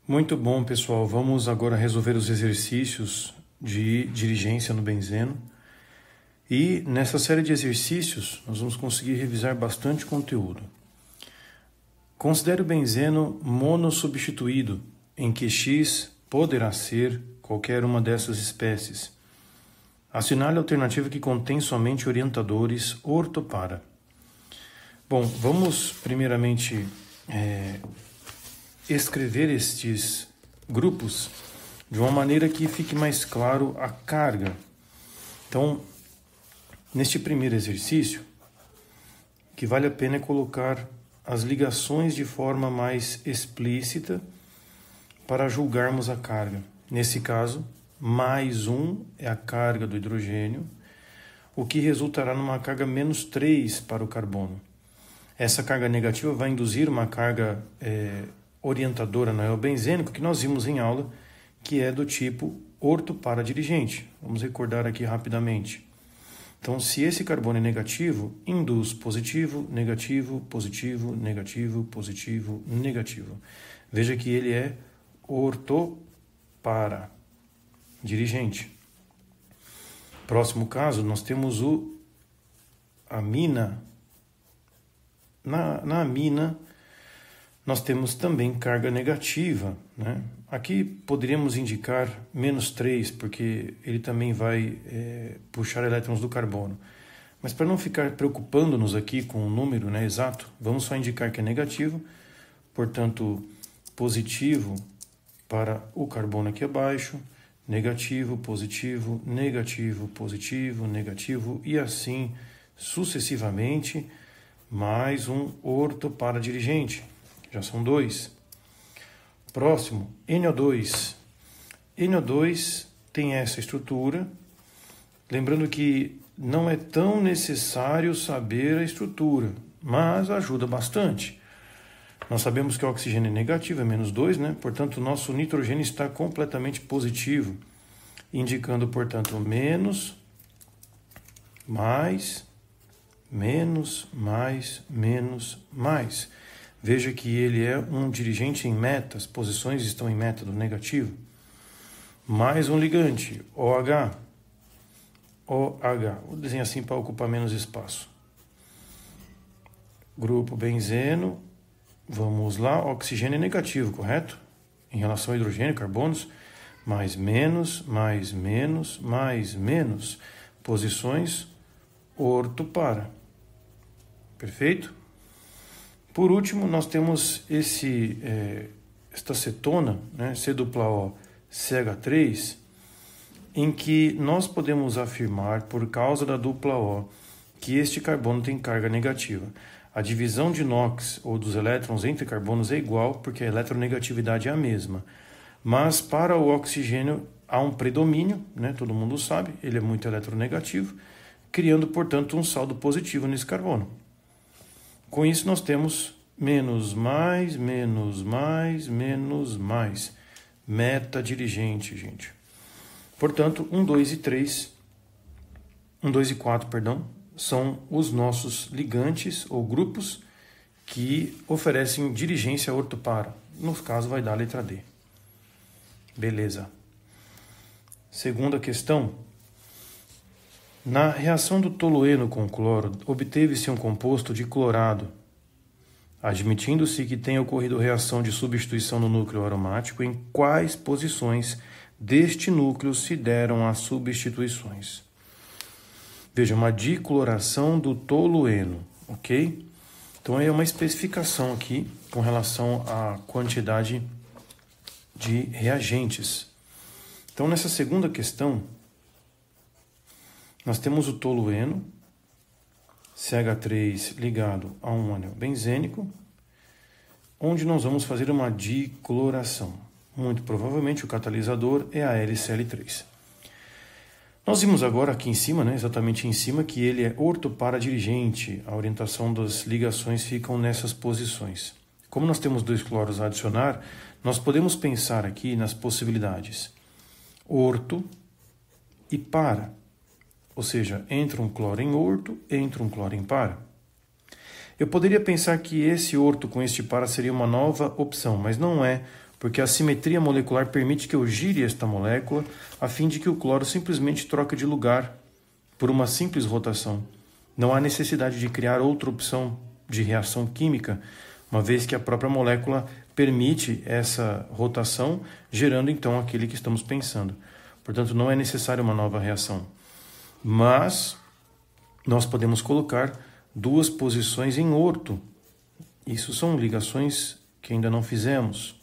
Muito bom, pessoal. Vamos agora resolver os exercícios de dirigência no benzeno. E nessa série de exercícios, nós vamos conseguir revisar bastante conteúdo. Considere o benzeno monossubstituído, em que X poderá ser qualquer uma dessas espécies. Assinale a alternativa que contém somente orientadores ortopara. Bom, vamos primeiramente escrever estes grupos de uma maneira que fique mais claro a carga. Então, neste primeiro exercício, o que vale a pena é colocar as ligações de forma mais explícita para julgarmos a carga. Nesse caso, mais 1 é a carga do hidrogênio, o que resultará numa carga menos 3 para o carbono. Essa carga negativa vai induzir uma carga orientadora no benzênico que nós vimos em aula, que é do tipo ortopara-dirigente. Vamos recordar aqui rapidamente. Então, se esse carbono é negativo, induz positivo, negativo, positivo, negativo, positivo, negativo. Veja que ele é ortopara-dirigente. Próximo caso, nós temos o amina. Na amina, nós temos também carga negativa, né? Aqui poderíamos indicar menos 3, porque ele também vai puxar elétrons do carbono. Mas para não ficar preocupando-nos aqui com o número, né, exato, vamos só indicar que é negativo, portanto, positivo para o carbono aqui abaixo, negativo, positivo, negativo, positivo, negativo, e assim sucessivamente, mais um ortopara-dirigente. Já são 2. Próximo, NO2. NO2 tem essa estrutura. Lembrando que não é tão necessário saber a estrutura, mas ajuda bastante. Nós sabemos que o oxigênio é negativo, é menos 2, né? Portanto, o nosso nitrogênio está completamente positivo, indicando, portanto, menos, mais, menos, mais, menos, mais. Veja que ele é um dirigente em meta, as posições estão em meta do negativo. Mais um ligante, OH. OH. Vou desenhar assim para ocupar menos espaço. Grupo benzeno. Vamos lá, oxigênio é negativo, correto? Em relação ao hidrogênio, carbonos. Mais menos, mais menos, mais menos. Posições ortopara. Perfeito? Por último, nós temos esta cetona, né, C-O, CH3, em que nós podemos afirmar, por causa da dupla O, que este carbono tem carga negativa. A divisão de NOx, ou dos elétrons entre carbonos, é igual, porque a eletronegatividade é a mesma. Mas para o oxigênio há um predomínio, né, todo mundo sabe, ele é muito eletronegativo, criando, portanto, um saldo positivo nesse carbono. Com isso, nós temos menos, mais, menos, mais, menos, mais. Meta dirigente, gente. Portanto, 1, 2 e 3, 1, 2 e 4, perdão, são os nossos ligantes ou grupos que oferecem dirigência ortopara. No caso, vai dar a letra D. Beleza. Segunda questão. Na reação do tolueno com cloro, obteve-se um composto de clorado, admitindo-se que tenha ocorrido reação de substituição no núcleo aromático. Em quais posições deste núcleo se deram as substituições? Veja, uma dicloração do tolueno, ok? Então é uma especificação aqui com relação à quantidade de reagentes. Então nessa segunda questão, nós temos o tolueno, CH3 ligado a um anel benzênico, onde nós vamos fazer uma dicloração. Muito provavelmente o catalisador é a LCl3. Nós vimos agora aqui em cima, né, exatamente em cima, que ele é ortopara-dirigente. A orientação das ligações ficam nessas posições. Como nós temos 2 cloros a adicionar, nós podemos pensar aqui nas possibilidades orto e para. Ou seja, entra um cloro em orto, entra um cloro em para. Eu poderia pensar que esse orto com este para seria uma nova opção, mas não é, porque a simetria molecular permite que eu gire esta molécula a fim de que o cloro simplesmente troque de lugar por uma simples rotação. Não há necessidade de criar outra opção de reação química, uma vez que a própria molécula permite essa rotação, gerando então aquele que estamos pensando. Portanto, não é necessária uma nova reação. Mas nós podemos colocar duas posições em orto. Isso são ligações que ainda não fizemos.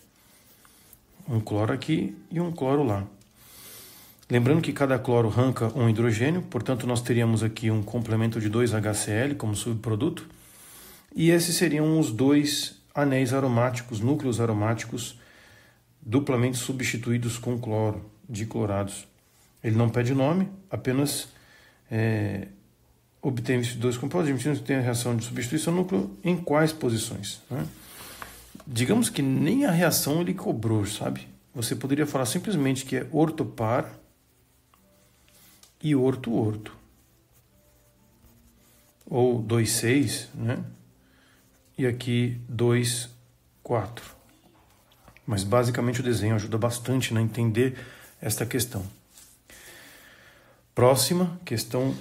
Um cloro aqui e um cloro lá. Lembrando que cada cloro arranca um hidrogênio, portanto nós teríamos aqui um complemento de 2HCl como subproduto, e esses seriam os dois anéis aromáticos, núcleos aromáticos, duplamente substituídos com cloro, diclorados. Ele não pede nome, apenas obtém esses dois compostos, admitindo que tem a reação de substituição núcleo em quais posições, né? Digamos que nem a reação ele cobrou, sabe? Você poderia falar simplesmente que é orto-par e orto-orto. Ou 2,6, né? E aqui 2,4. Mas basicamente o desenho ajuda bastante a entender esta questão. Próxima questão,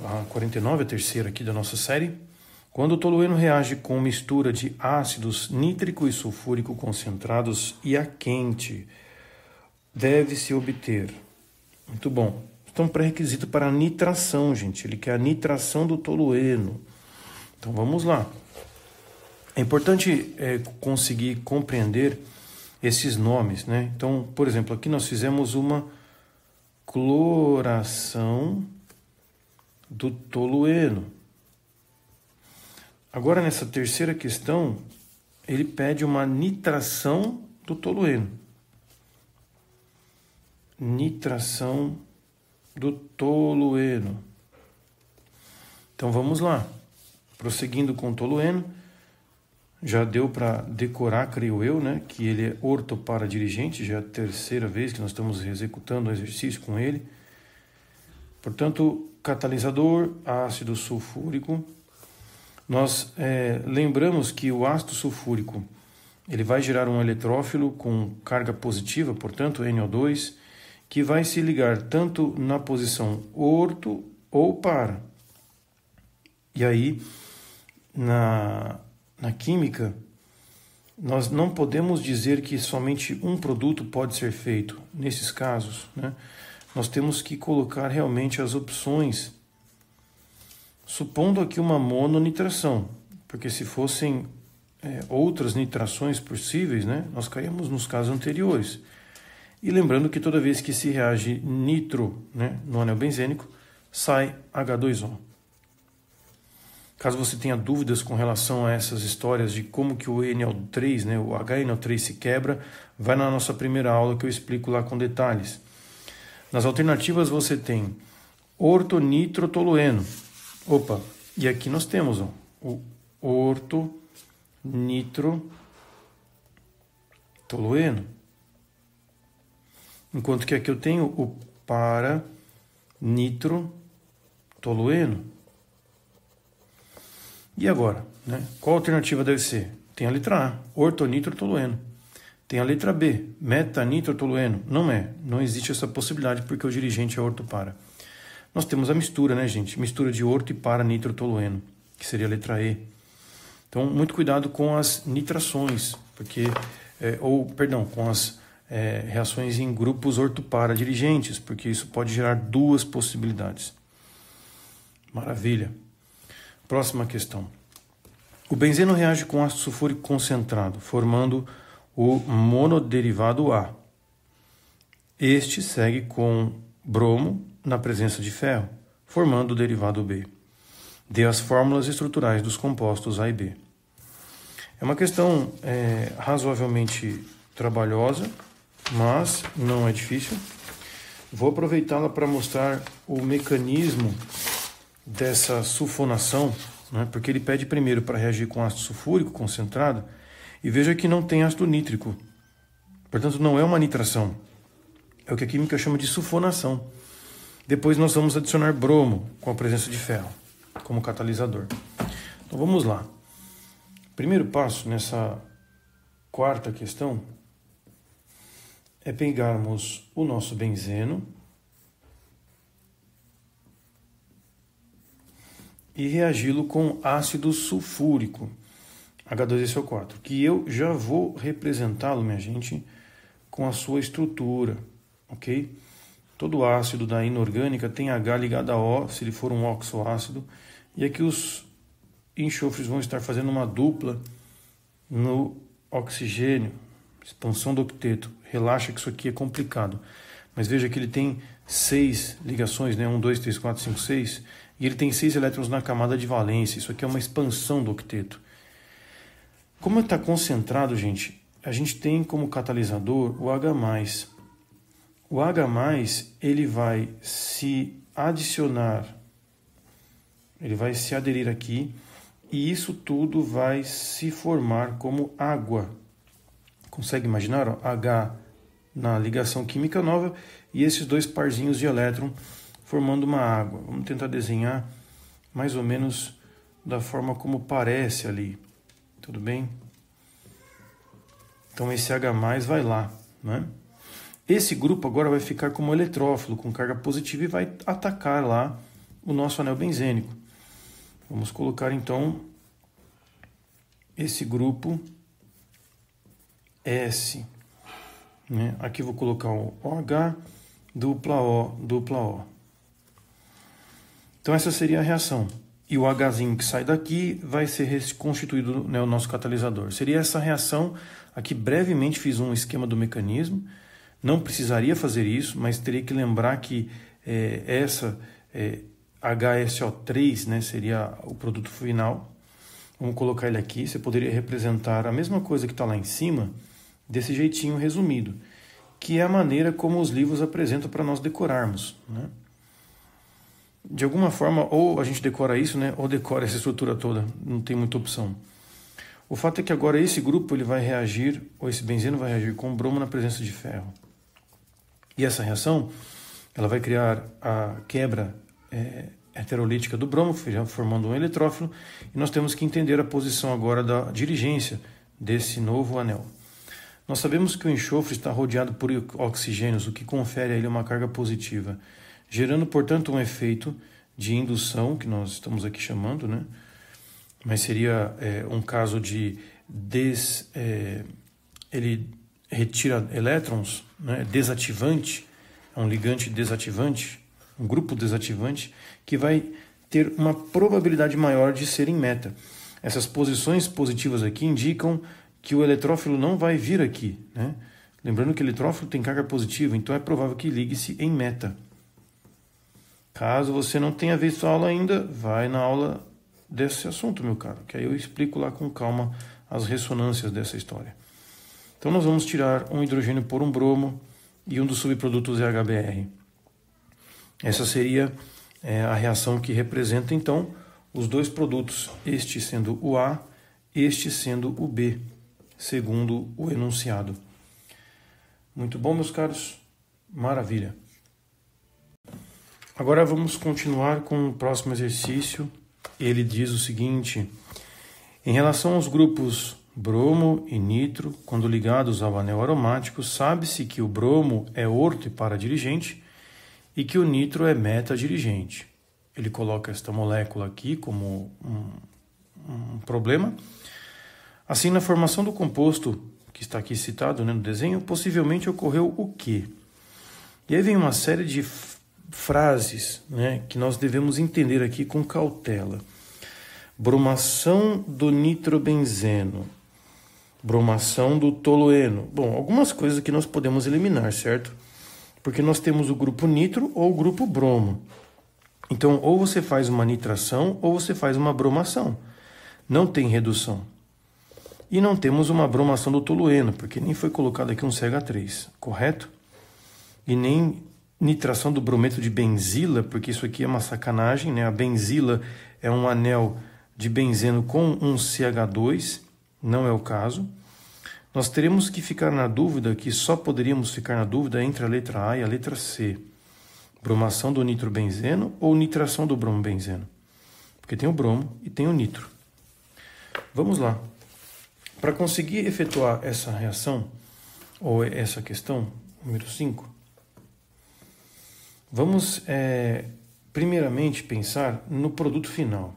a 49, a terceira aqui da nossa série. Quando o tolueno reage com mistura de ácidos nítrico e sulfúrico concentrados e a quente, deve-se obter. Muito bom. Então, pré-requisito para a nitração, gente. Ele quer a nitração do tolueno. Então, vamos lá. É importante conseguir compreender esses nomes, né? Então, por exemplo, aqui nós fizemos uma cloração do tolueno. Agora, nessa terceira questão, ele pede uma nitração do tolueno. Nitração do tolueno. Então, vamos lá. Prosseguindo com o tolueno, já deu para decorar, creio eu, né, que ele é ortoparadirigente, já é a terceira vez que nós estamos executando o exercício com ele. Portanto, catalisador, ácido sulfúrico. Nós lembramos que o ácido sulfúrico ele vai gerar um eletrófilo com carga positiva, portanto, NO2, que vai se ligar tanto na posição orto ou para. E aí, na química, nós não podemos dizer que somente um produto pode ser feito. Nesses casos, né? Nós temos que colocar realmente as opções, supondo aqui uma mononitração, porque se fossem outras nitrações possíveis, né, nós caímos nos casos anteriores. E lembrando que toda vez que se reage nitro, né, no anel benzênico, sai H2O. Caso você tenha dúvidas com relação a essas histórias de como que o NO3, né, o HNO3 se quebra, vai na nossa primeira aula que eu explico lá com detalhes. Nas alternativas você tem ortonitrotolueno. Opa, e aqui nós temos o ortonitrotolueno. Enquanto que aqui eu tenho o paranitrotolueno. E agora, né? Qual alternativa deve ser? Tem a letra A, ortonitrotolueno. Tem a letra B, metanitrotolueno. Não existe essa possibilidade porque o dirigente é orto-para. Nós temos a mistura, né, gente? Mistura de orto e para-nitrotolueno, que seria a letra E. Então, muito cuidado com as nitrações, porque, com as reações em grupos orto-para dirigentes, porque isso pode gerar duas possibilidades. Maravilha. Próxima questão. O benzeno reage com ácido sulfúrico concentrado, formando o monoderivado A. Este segue com bromo na presença de ferro, formando o derivado B. Dê as fórmulas estruturais dos compostos A e B. É uma questão razoavelmente trabalhosa, mas não é difícil. Vou aproveitá-la para mostrar o mecanismo dessa sulfonação, né, porque ele pede primeiro para reagir com ácido sulfúrico concentrado, e veja que não tem ácido nítrico. Portanto, não é uma nitração. É o que a química chama de sulfonação. Depois nós vamos adicionar bromo com a presença de ferro como catalisador. Então vamos lá. Primeiro passo nessa quarta questão é pegarmos o nosso benzeno e reagi-lo com ácido sulfúrico, H2SO4, que eu já vou representá-lo, minha gente, com a sua estrutura, ok? Todo ácido da inorgânica tem H ligado a O, se ele for um oxoácido, e aqui os enxofres vão estar fazendo uma dupla no oxigênio, expansão do octeto. Relaxa que isso aqui é complicado, mas veja que ele tem 6 ligações, né? 1, 2, 3, 4, 5, 6, e ele tem 6 elétrons na camada de valência. Isso aqui é uma expansão do octeto. Como está concentrado, gente, a gente tem como catalisador o H+. O H+, ele vai se adicionar, ele vai se aderir aqui, e isso tudo vai se formar como água. Consegue imaginar? Ó? H na ligação química nova e esses dois parzinhos de elétron formando uma água. Vamos tentar desenhar mais ou menos da forma como parece ali. Tudo bem? Então esse H+ vai lá, né? Esse grupo agora vai ficar como eletrófilo, com carga positiva, e vai atacar lá o nosso anel benzênico. Vamos colocar então esse grupo S, né? Aqui vou colocar o OH, dupla O, dupla O. Então essa seria a reação. E o Hzinho que sai daqui vai ser reconstituído, né, o nosso catalisador. Seria essa reação. Aqui brevemente fiz um esquema do mecanismo. Não precisaria fazer isso, mas teria que lembrar que HSO3, né, seria o produto final. Vamos colocar ele aqui. Você poderia representar a mesma coisa que está lá em cima, desse jeitinho resumido, que é a maneira como os livros apresentam para nós decorarmos, né? De alguma forma, ou a gente decora isso, né, ou decora essa estrutura toda, não tem muita opção. O fato é que agora esse grupo ele vai reagir, ou esse benzeno vai reagir com bromo na presença de ferro. E essa reação ela vai criar a quebra heterolítica do bromo, formando um eletrófilo, e nós temos que entender a posição agora da dirigência desse novo anel. Nós sabemos que o enxofre está rodeado por oxigênios, o que confere a ele uma carga positiva, gerando, portanto, um efeito de indução, que nós estamos aqui chamando, né? Mas seria um caso de ele retira elétrons, né? Desativante, é um ligante desativante, um grupo desativante, que vai ter uma probabilidade maior de ser em meta. Essas posições positivas aqui indicam que o eletrófilo não vai vir aqui, né? Lembrando que o eletrófilo tem carga positiva, então é provável que ligue-se em meta. Caso você não tenha visto a aula ainda, vai na aula desse assunto, meu caro, que aí eu explico lá com calma as ressonâncias dessa história. Então nós vamos tirar um hidrogênio por um bromo e um dos subprodutos é HBr. Essa seria a reação que representa então os dois produtos, este sendo o A, este sendo o B, segundo o enunciado. Muito bom, meus caros? Maravilha! Agora vamos continuar com o próximo exercício. Ele diz o seguinte: em relação aos grupos bromo e nitro, quando ligados ao anel aromático, sabe-se que o bromo é orto e paradirigente e que o nitro é metadirigente. Ele coloca esta molécula aqui como um problema. Assim, na formação do composto, que está aqui citado, né, no desenho, possivelmente ocorreu o quê? E aí vem uma série de frases, né, que nós devemos entender aqui com cautela. Bromação do nitrobenzeno, bromação do tolueno. Bom, algumas coisas que nós podemos eliminar, certo? Porque nós temos o grupo nitro ou o grupo bromo. Então, ou você faz uma nitração ou você faz uma bromação. Não tem redução. E não temos uma bromação do tolueno, porque nem foi colocado aqui um CH3, correto? E nem nitração do brometo de benzila, porque isso aqui é uma sacanagem, né? A benzila é um anel de benzeno com um CH2, não é o caso. Nós teremos que ficar na dúvida, que só poderíamos ficar na dúvida entre a letra A e a letra C. Bromação do nitrobenzeno ou nitração do bromobenzeno? Porque tem o bromo e tem o nitro. Vamos lá. Para conseguir efetuar essa reação, ou essa questão, número 5. Vamos, primeiramente, pensar no produto final.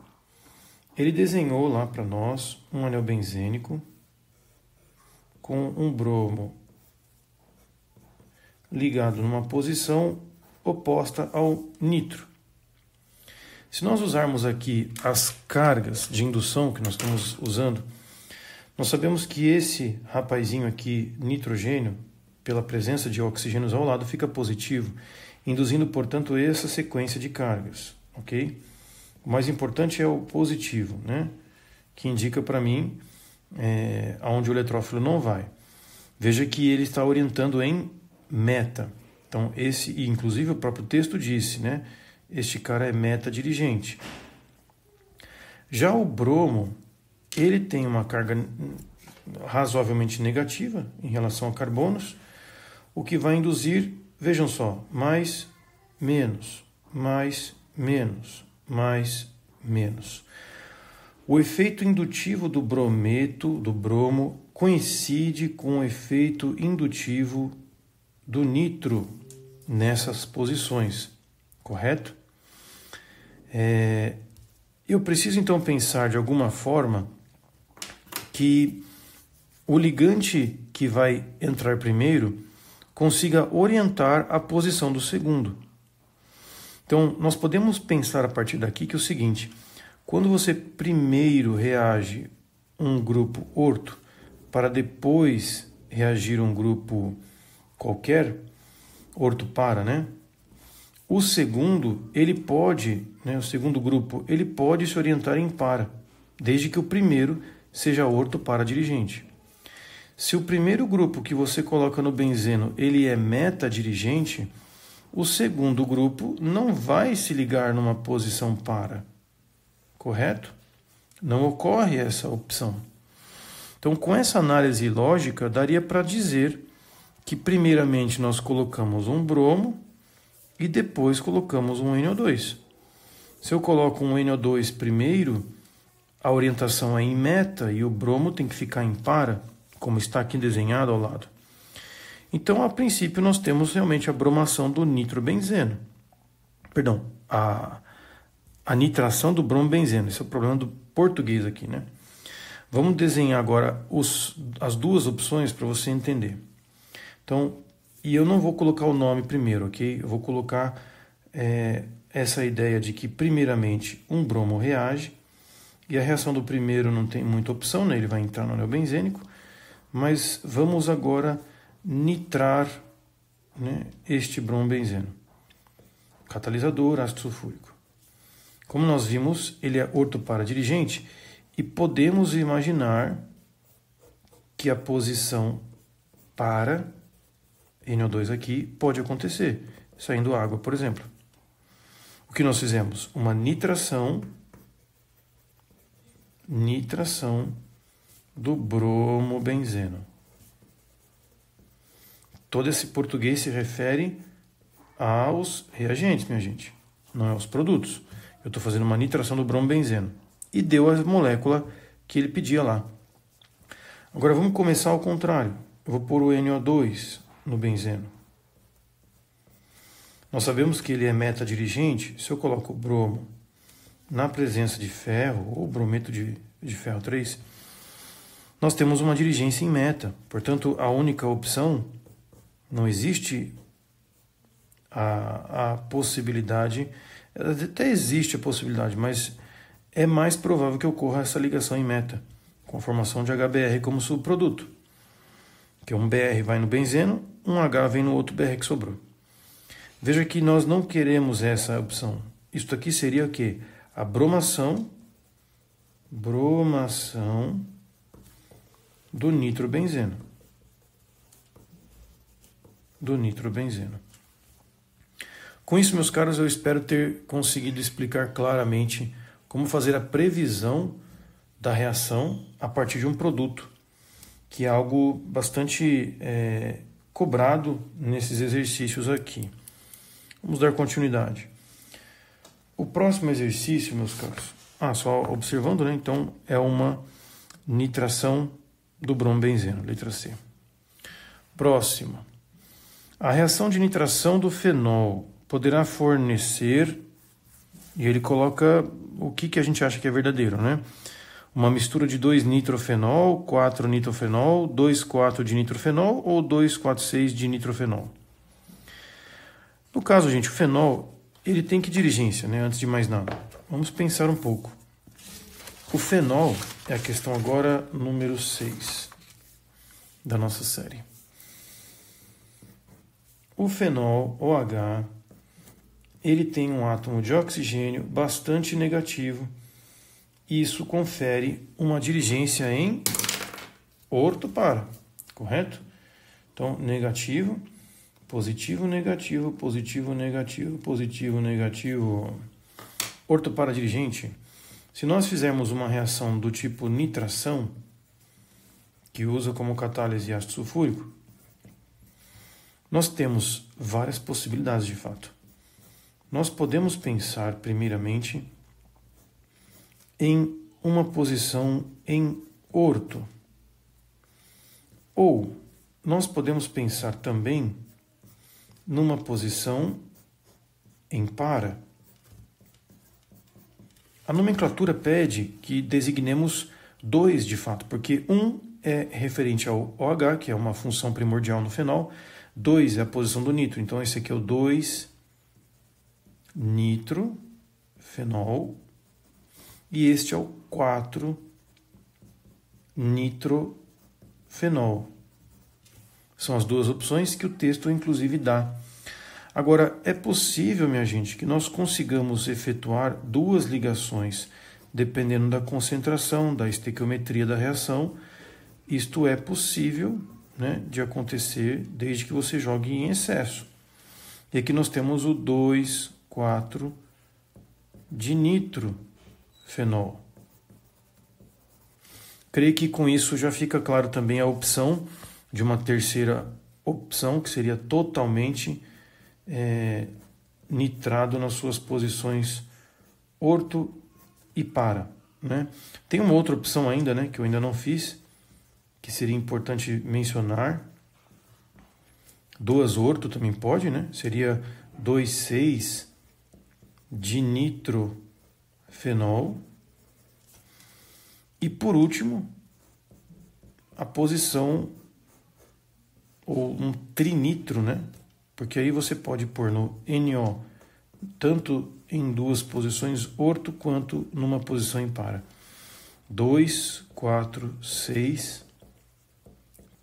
Ele desenhou lá para nós um anel benzênico com um bromo ligado numa posição oposta ao nitro. Se nós usarmos aqui as cargas de indução que nós estamos usando, nós sabemos que esse rapazinho aqui, nitrogênio, pela presença de oxigênios ao lado, fica positivo, induzindo, portanto, essa sequência de cargas, ok? O mais importante é o positivo, né? Que indica para mim aonde o eletrófilo não vai. Veja que ele está orientando em meta. Então, inclusive o próprio texto disse, né? Este cara é meta dirigente. Já o bromo, ele tem uma carga razoavelmente negativa em relação a carbonos, o que vai induzir, vejam só, mais, menos, mais, menos, mais, menos. O efeito indutivo do bromo, coincide com o efeito indutivo do nitro nessas posições, correto? Eu preciso então pensar de alguma forma que o ligante que vai entrar primeiro consiga orientar a posição do segundo. Então, nós podemos pensar a partir daqui que é o seguinte: quando você primeiro reage um grupo orto para depois reagir um grupo qualquer, orto para, né? O segundo, o segundo grupo, ele pode se orientar em para, desde que o primeiro seja orto para dirigente. Se o primeiro grupo que você coloca no benzeno, ele é meta dirigente, o segundo grupo não vai se ligar numa posição para, correto? Não ocorre essa opção. Então, com essa análise lógica, daria para dizer que primeiramente nós colocamos um bromo e depois colocamos um NO2. Se eu coloco um NO2 primeiro, a orientação é em meta e o bromo tem que ficar em para, como está aqui desenhado ao lado. Então, a princípio, nós temos realmente a bromação do nitrobenzeno. Perdão, a nitração do brombenzeno. Esse é o problema do português aqui, né? Vamos desenhar agora as duas opções para você entender. Então, e eu não vou colocar o nome primeiro, ok? Eu vou colocar essa ideia de que, primeiramente, um bromo reage, e a reação do primeiro não tem muita opção, né? Ele vai entrar no anel benzênico, mas vamos agora nitrar, né, este brombenzeno. Catalisador, ácido sulfúrico. Como nós vimos, ele é orto para dirigente, e podemos imaginar que a posição para NO2 aqui pode acontecer, saindo água, por exemplo. O que nós fizemos? Uma nitração do bromobenzeno. Todo esse português se refere aos reagentes, minha gente, não é aos produtos. Eu estou fazendo uma nitração do bromobenzeno. E deu a molécula que ele pedia lá. Agora vamos começar ao contrário. Eu vou pôr o NO2 no benzeno. Nós sabemos que ele é meta dirigente. Se eu coloco o bromo na presença de ferro, ou brometo de ferro 3, nós temos uma dirigência em meta. Portanto, a única opção, não existe a possibilidade, até existe a possibilidade, mas é mais provável que ocorra essa ligação em meta, com a formação de HBr como subproduto. Que um BR vai no benzeno, um H vem no outro BR que sobrou. Veja que nós não queremos essa opção. Isso aqui seria o quê? A bromação do nitrobenzeno. Com isso, meus caros, eu espero ter conseguido explicar claramente como fazer a previsão da reação a partir de um produto, que é algo bastante cobrado nesses exercícios aqui. Vamos dar continuidade. O próximo exercício, meus caros, só observando, né? Então, é uma nitração do brombenzeno, letra C. Próximo. A reação de nitração do fenol poderá fornecer, e ele coloca o que a gente acha que é verdadeiro, né? Uma mistura de 2-nitrofenol, 4-nitrofenol, 2,4-dinitrofenol ou 2,4,6-dinitrofenol. No caso, gente, o fenol, ele tem que dirigência, né? Antes de mais nada. Vamos pensar um pouco. O fenol é a questão agora número 6 da nossa série. O fenol, OH, ele tem um átomo de oxigênio bastante negativo. E isso confere uma dirigência em ortopara, correto? Então, negativo, positivo, negativo, positivo, negativo, positivo, negativo. Ortopara dirigente. Se nós fizermos uma reação do tipo nitração, que usa como catálise ácido sulfúrico, nós temos várias possibilidades de fato. Nós podemos pensar, primeiramente, em uma posição em orto. Ou nós podemos pensar também numa posição em para. A nomenclatura pede que designemos dois de fato, porque um é referente ao OH, que é uma função primordial no fenol, 2 é a posição do nitro, então esse aqui é o 2-nitrofenol, e este é o 4-nitrofenol. São as duas opções que o texto inclusive dá. Agora, é possível, minha gente, que nós consigamos efetuar duas ligações, dependendo da concentração, da estequiometria da reação. Isto é possível, né, de acontecer desde que você jogue em excesso. E aqui nós temos o 2,4-dinitrofenol. Creio que com isso já fica claro também a opção de uma terceira opção, que seria totalmente nitrado nas suas posições orto e para, né? Tem uma outra opção ainda, né, que eu ainda não fiz, que seria importante mencionar. 2 orto também pode, né? Seria 2,6-dinitrofenol. E por último, a posição ou um trinitro, né? Porque aí você pode pôr no NO tanto em duas posições orto quanto numa posição impara. 2, 4, 6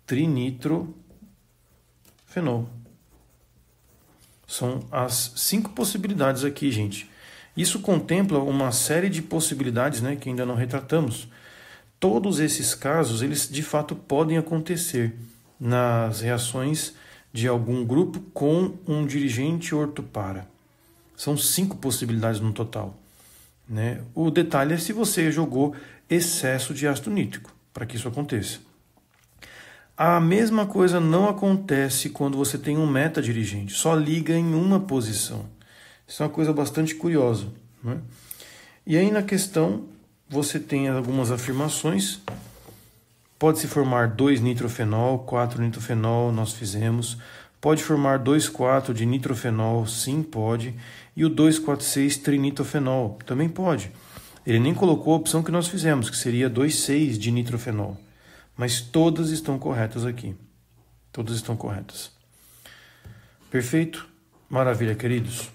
trinitrofenol. São as 5 possibilidades aqui, gente. Isso contempla uma série de possibilidades, né, que ainda não retratamos. Todos esses casos, eles de fato podem acontecer nas reações de algum grupo com um dirigente ortopara. São 5 possibilidades no total, né? O detalhe é se você jogou excesso de ácido nítrico para que isso aconteça. A mesma coisa não acontece quando você tem um metadirigente, só liga em uma posição. Isso é uma coisa bastante curiosa, né? E aí na questão você tem algumas afirmações. Pode-se formar 2-nitrofenol, 4-nitrofenol, nós fizemos. Pode formar 2,4-dinitrofenol, sim, pode. E o 2,4,6-trinitrofenol, também pode. Ele nem colocou a opção que nós fizemos, que seria 2,6-dinitrofenol. Mas todas estão corretas aqui. Todas estão corretas. Perfeito? Maravilha, queridos.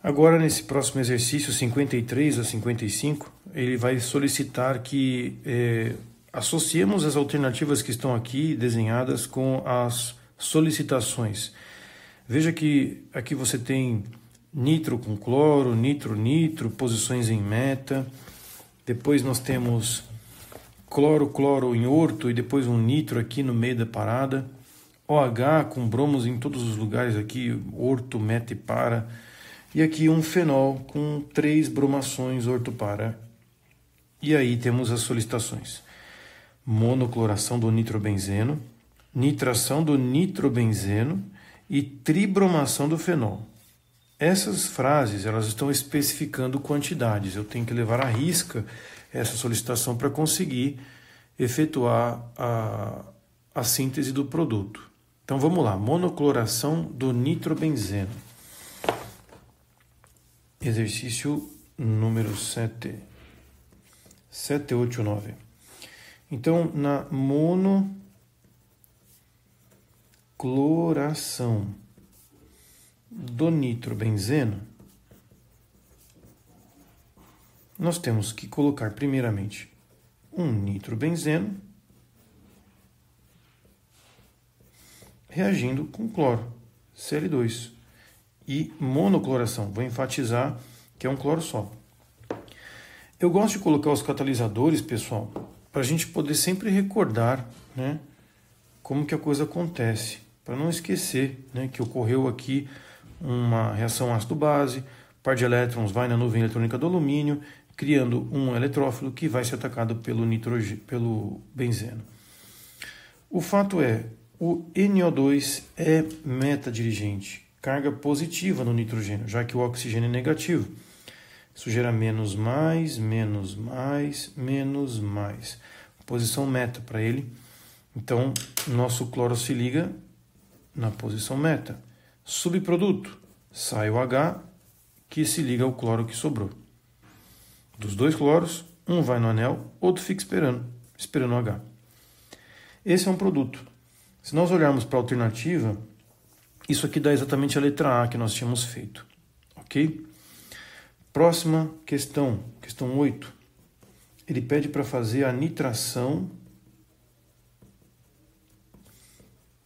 Agora, nesse próximo exercício 53 a 55, ele vai solicitar que associemos as alternativas que estão aqui desenhadas com as solicitações. Veja que aqui você tem nitro com cloro, nitro, posições em meta. Depois nós temos cloro em orto e depois um nitro aqui no meio da parada. OH com bromos em todos os lugares aqui, orto, meta e para. E aqui um fenol com 3 bromações ortopara. E aí temos as solicitações. Monocloração do nitrobenzeno, nitração do nitrobenzeno e tribromação do fenol. Essas frases elas estão especificando quantidades. Eu tenho que levar à risca essa solicitação para conseguir efetuar a síntese do produto. Então vamos lá, monocloração do nitrobenzeno. Exercício número 7. 7, 8, 9. Então, na monocloração do nitrobenzeno, nós temos que colocar primeiramente um nitrobenzeno reagindo com cloro, Cl2. E monocloração, vou enfatizar que é um cloro só. Eu gosto de colocar os catalisadores, pessoal, para a gente poder sempre recordar, né, como que a coisa acontece, para não esquecer, né, que ocorreu aqui uma reação ácido-base, par de elétrons vai na nuvem eletrônica do alumínio, criando um eletrófilo que vai ser atacado pelo benzeno. O fato é, o NO2 é metadirigente, carga positiva no nitrogênio, já que o oxigênio é negativo. Isso gera menos mais, menos mais, menos mais. Posição meta para ele. Então, nosso cloro se liga na posição meta. Subproduto, sai o H, que se liga ao cloro que sobrou. Dos dois cloros, um vai no anel, outro fica esperando o H. Esse é um produto. Se nós olharmos para a alternativa, isso aqui dá exatamente a letra A que nós tínhamos feito. Ok? Próxima questão, questão 8. Ele pede para fazer a nitração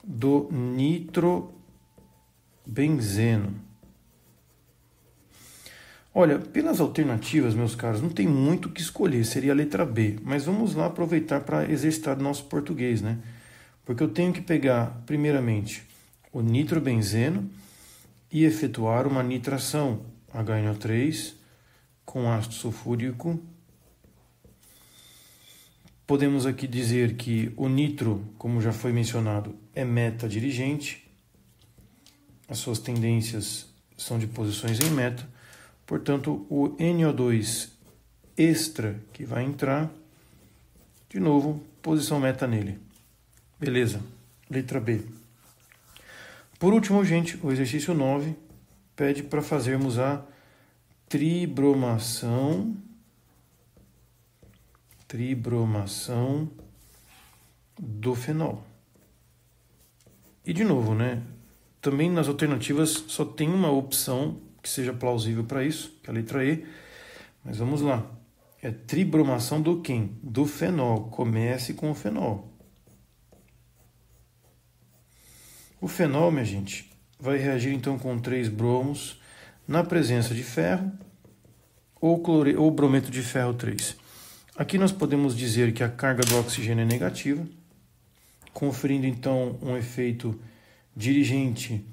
do nitrobenzeno. Olha, pelas alternativas, meus caros, não tem muito o que escolher, seria a letra B. Mas vamos lá aproveitar para exercitar nosso português, né? Porque eu tenho que pegar, primeiramente, o nitrobenzeno e efetuar uma nitração HNO3 com ácido sulfúrico. Podemos aqui dizer que o nitro, como já foi mencionado, é metadirigente. As suas tendências são de posições em meta. Portanto, o NO2 extra que vai entrar, de novo, posição meta nele. Beleza, letra B. Por último, gente, o exercício 9 pede para fazermos a tribromação do fenol. E de novo, né? Também nas alternativas só tem uma opção que seja plausível para isso, que é a letra E. Mas vamos lá. É tribromação do quem? Do fenol. Comece com o fenol. O fenol, minha gente, vai reagir então com 3 bromos na presença de ferro ou brometo de ferro 3. Aqui nós podemos dizer que a carga do oxigênio é negativa, conferindo então um efeito dirigente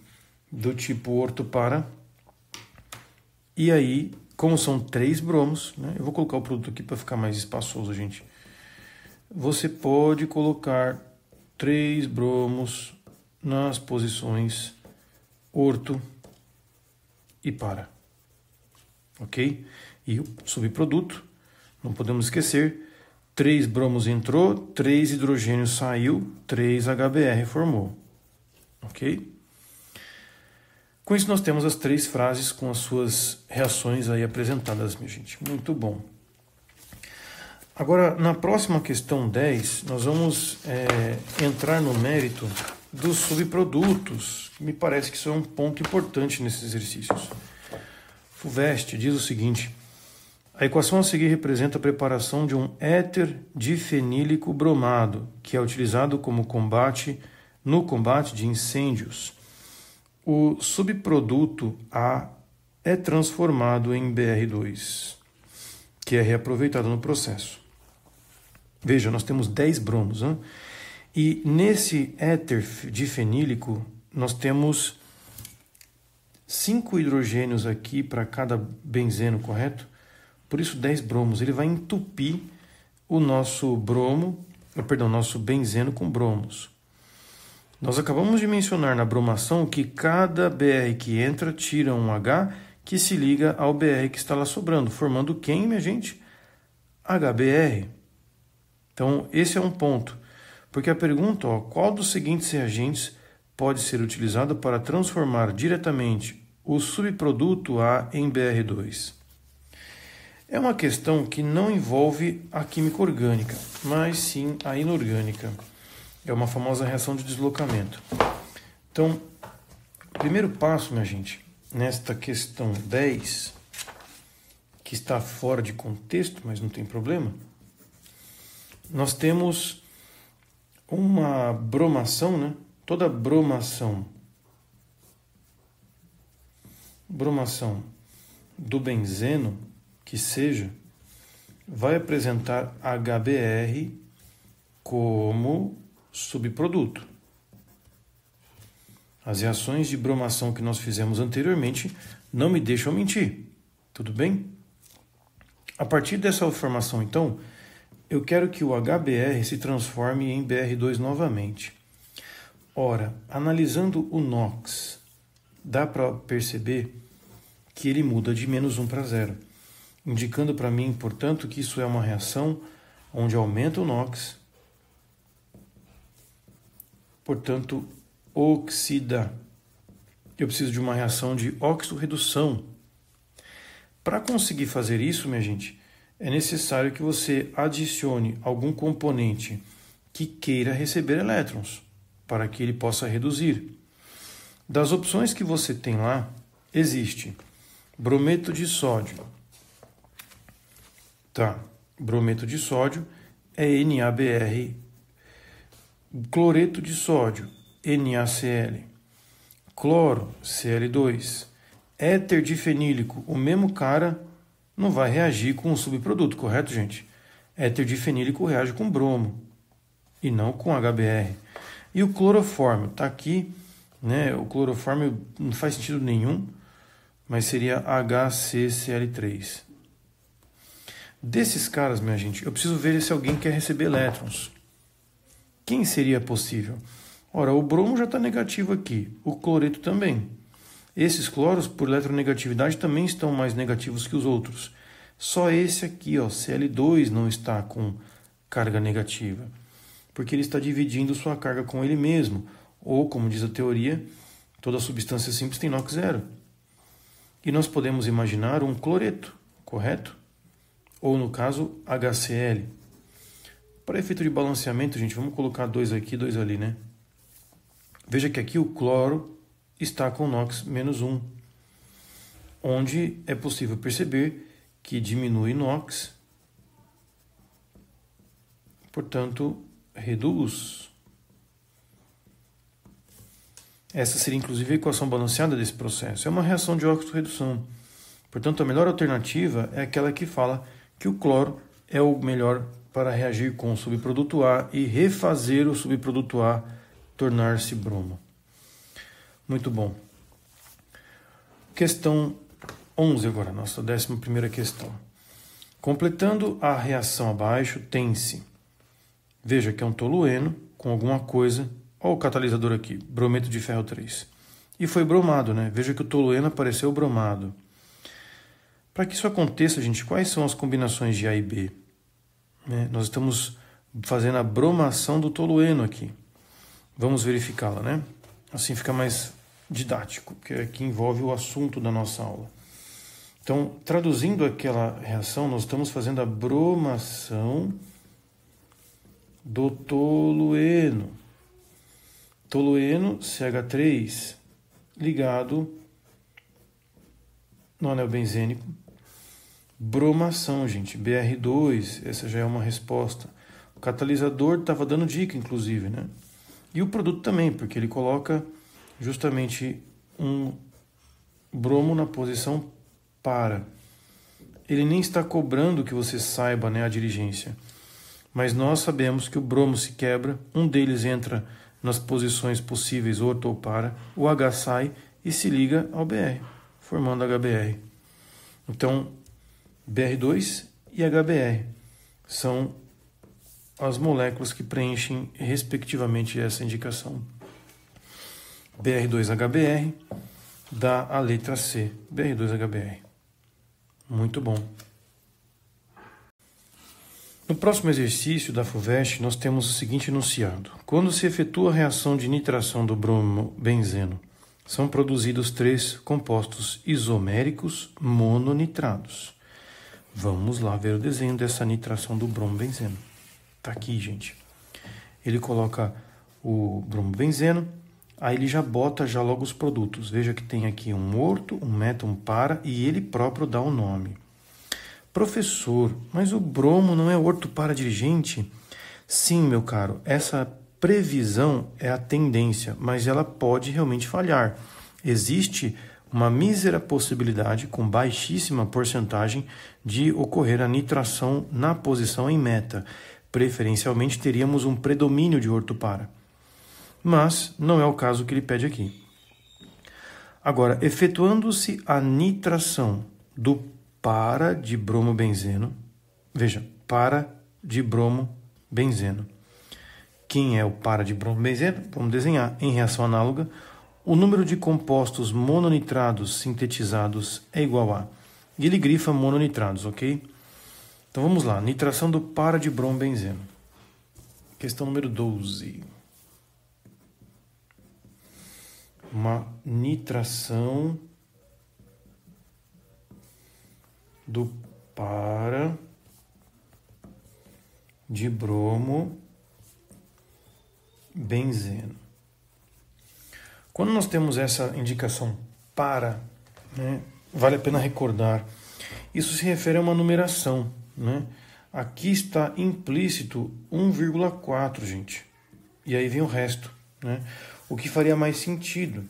do tipo ortho-para. E aí, como são 3 bromos, né, eu vou colocar o produto aqui para ficar mais espaçoso, gente. Você pode colocar 3 bromos nas posições orto e para. Ok? E o subproduto, não podemos esquecer, 3 bromos entrou, 3 hidrogênios saiu, 3 HBr formou. Ok? Com isso nós temos as 3 frases com as suas reações aí apresentadas, minha gente. Muito bom. Agora, na próxima questão 10, nós vamos entrar no mérito dos subprodutos. Me parece que isso é um ponto importante nesses exercícios. FUVEST diz o seguinte: a equação a seguir representa a preparação de um éter difenílico bromado, que é utilizado como no combate de incêndios. O subproduto A é transformado em BR2, que é reaproveitado no processo. Veja, nós temos 10 bromos, hein? E nesse éter difenílico, nós temos 5 hidrogênios aqui para cada benzeno, correto? Por isso 10 bromos. Ele vai entupir o nosso nosso benzeno com bromos. Nós acabamos de mencionar na bromação que cada BR que entra tira um H que se liga ao BR que está lá sobrando, formando quem, minha gente? HBr. Então, esse é um ponto. Porque a pergunta, qual dos seguintes reagentes pode ser utilizado para transformar diretamente o subproduto A em Br2? É uma questão que não envolve a química orgânica, mas sim a inorgânica. É uma famosa reação de deslocamento. Então, o primeiro passo, minha gente, nesta questão 10, que está fora de contexto, mas não tem problema, nós temos uma bromação, né? Toda bromação do benzeno, que seja, vai apresentar HBr como subproduto. As reações de bromação que nós fizemos anteriormente não me deixam mentir, tudo bem? A partir dessa informação, então, eu quero que o HBr se transforme em Br2 novamente. Ora, analisando o NOx, dá para perceber que ele muda de -1 para 0, indicando para mim, portanto, que isso é uma reação onde aumenta o NOx, portanto, oxida. Eu preciso de uma reação de óxido-redução. Para conseguir fazer isso, minha gente, é necessário que você adicione algum componente que queira receber elétrons, para que ele possa reduzir. Das opções que você tem lá, existe brometo de sódio. Tá, brometo de sódio é NaBr, cloreto de sódio, NaCl, cloro, Cl2, éter difenílico, o mesmo cara não vai reagir com o subproduto, correto, gente? Éter difenílico reage com bromo e não com HBr. E o clorofórmio, está aqui, né? O clorofórmio não faz sentido nenhum, mas seria HCCl3. Desses caras, minha gente, eu preciso ver se alguém quer receber elétrons. Quem seria possível? Ora, o bromo já está negativo aqui, o cloreto também. Esses cloros, por eletronegatividade, também estão mais negativos que os outros. Só esse aqui, ó, Cl2, não está com carga negativa, porque ele está dividindo sua carga com ele mesmo. Ou, como diz a teoria, toda substância simples tem NOx zero. E nós podemos imaginar um cloreto, correto? Ou, no caso, HCl. Para efeito de balanceamento, gente, vamos colocar 2 aqui, 2 ali, né? Veja que aqui o cloro está com NOx -1, onde é possível perceber que diminui NOx, portanto, reduz. Essa seria inclusive a equação balanceada desse processo. É uma reação de óxido-redução. Portanto, a melhor alternativa é aquela que fala que o cloro é o melhor para reagir com o subproduto A e refazer o subproduto A tornar-se bromo. Muito bom. Questão 11 agora, nossa 11ª questão. Completando a reação abaixo, tem-se, veja que é um tolueno com alguma coisa, olha o catalisador aqui, brometo de ferro 3. E foi bromado, né? Veja que o tolueno apareceu bromado. Para que isso aconteça, gente, quais são as combinações de A e B? Nós estamos fazendo a bromação do tolueno aqui. Vamos verificá-la, né? Assim fica mais didático, porque aqui envolve o assunto da nossa aula. Então, traduzindo aquela reação, nós estamos fazendo a bromação do tolueno. Tolueno CH3 ligado no anel benzênico. Bromação, gente, Br2, essa já é uma resposta. O catalisador estava dando dica, inclusive, né? E o produto também, porque ele coloca justamente um bromo na posição para. Ele nem está cobrando que você saiba, né, a diligência. Mas nós sabemos que o bromo se quebra, um deles entra nas posições possíveis orto ou para, o H sai e se liga ao Br, formando HBr. Então, Br2 e HBr são as moléculas que preenchem, respectivamente, essa indicação. Br2HBr dá a letra C, Br2HBr. Muito bom. No próximo exercício da FUVEST, nós temos o seguinte enunciado. Quando se efetua a reação de nitração do bromo-benzeno, são produzidos 3 compostos isoméricos mononitrados. Vamos lá ver o desenho dessa nitração do bromo-benzeno. Tá aqui, gente. Ele coloca o bromo-benzeno, aí ele já bota logo os produtos. Veja que tem aqui um orto, um meta, um para, e ele próprio dá o nome. Professor, mas o bromo não é orto para dirigente? Sim, meu caro, essa previsão é a tendência, mas ela pode realmente falhar. Existe uma mísera possibilidade, com baixíssima porcentagem, de ocorrer a nitração na posição em meta. Preferencialmente teríamos um predomínio de orto para. Mas não é o caso que ele pede aqui. Agora, efetuando-se a nitração do para de bromo-benzeno, veja, para de bromo-benzeno. Quem é o para de bromo-benzeno? Vamos desenhar. Em reação análoga, o número de compostos mononitrados sintetizados é igual a... E ele grifa mononitrados, ok? Então vamos lá. Nitração do para de bromo-benzeno. Questão número 12. Uma nitração do para de bromo-benzeno. Quando nós temos essa indicação para, né, vale a pena recordar, isso se refere a uma numeração, né? Aqui está implícito 1,4, gente. E aí vem o resto, né? O que faria mais sentido?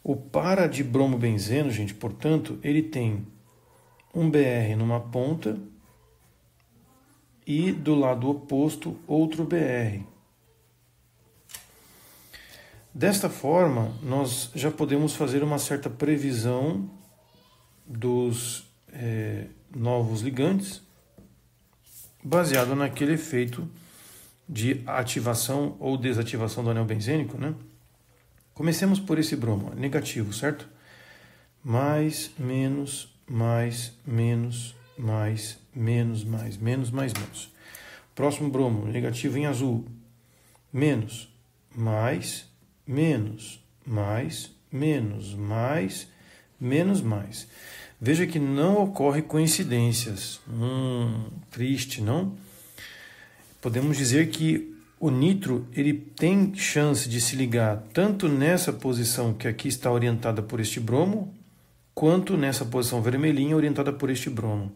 O para de bromo-benzeno, gente, portanto, ele tem um BR numa ponta e do lado oposto outro BR. Desta forma, nós já podemos fazer uma certa previsão dos novos ligantes baseado naquele efeito de ativação ou desativação do anel benzênico, né? Comecemos por esse bromo, negativo, certo? Mais, menos, mais, menos, mais, menos, mais, menos, mais, menos. Próximo bromo, negativo em azul. Menos, mais, menos, mais, menos, mais, menos, mais. Veja que não ocorre coincidências. Triste, não? Podemos dizer que o nitro ele tem chance de se ligar tanto nessa posição que aqui está orientada por este bromo, quanto nessa posição vermelhinha orientada por este bromo.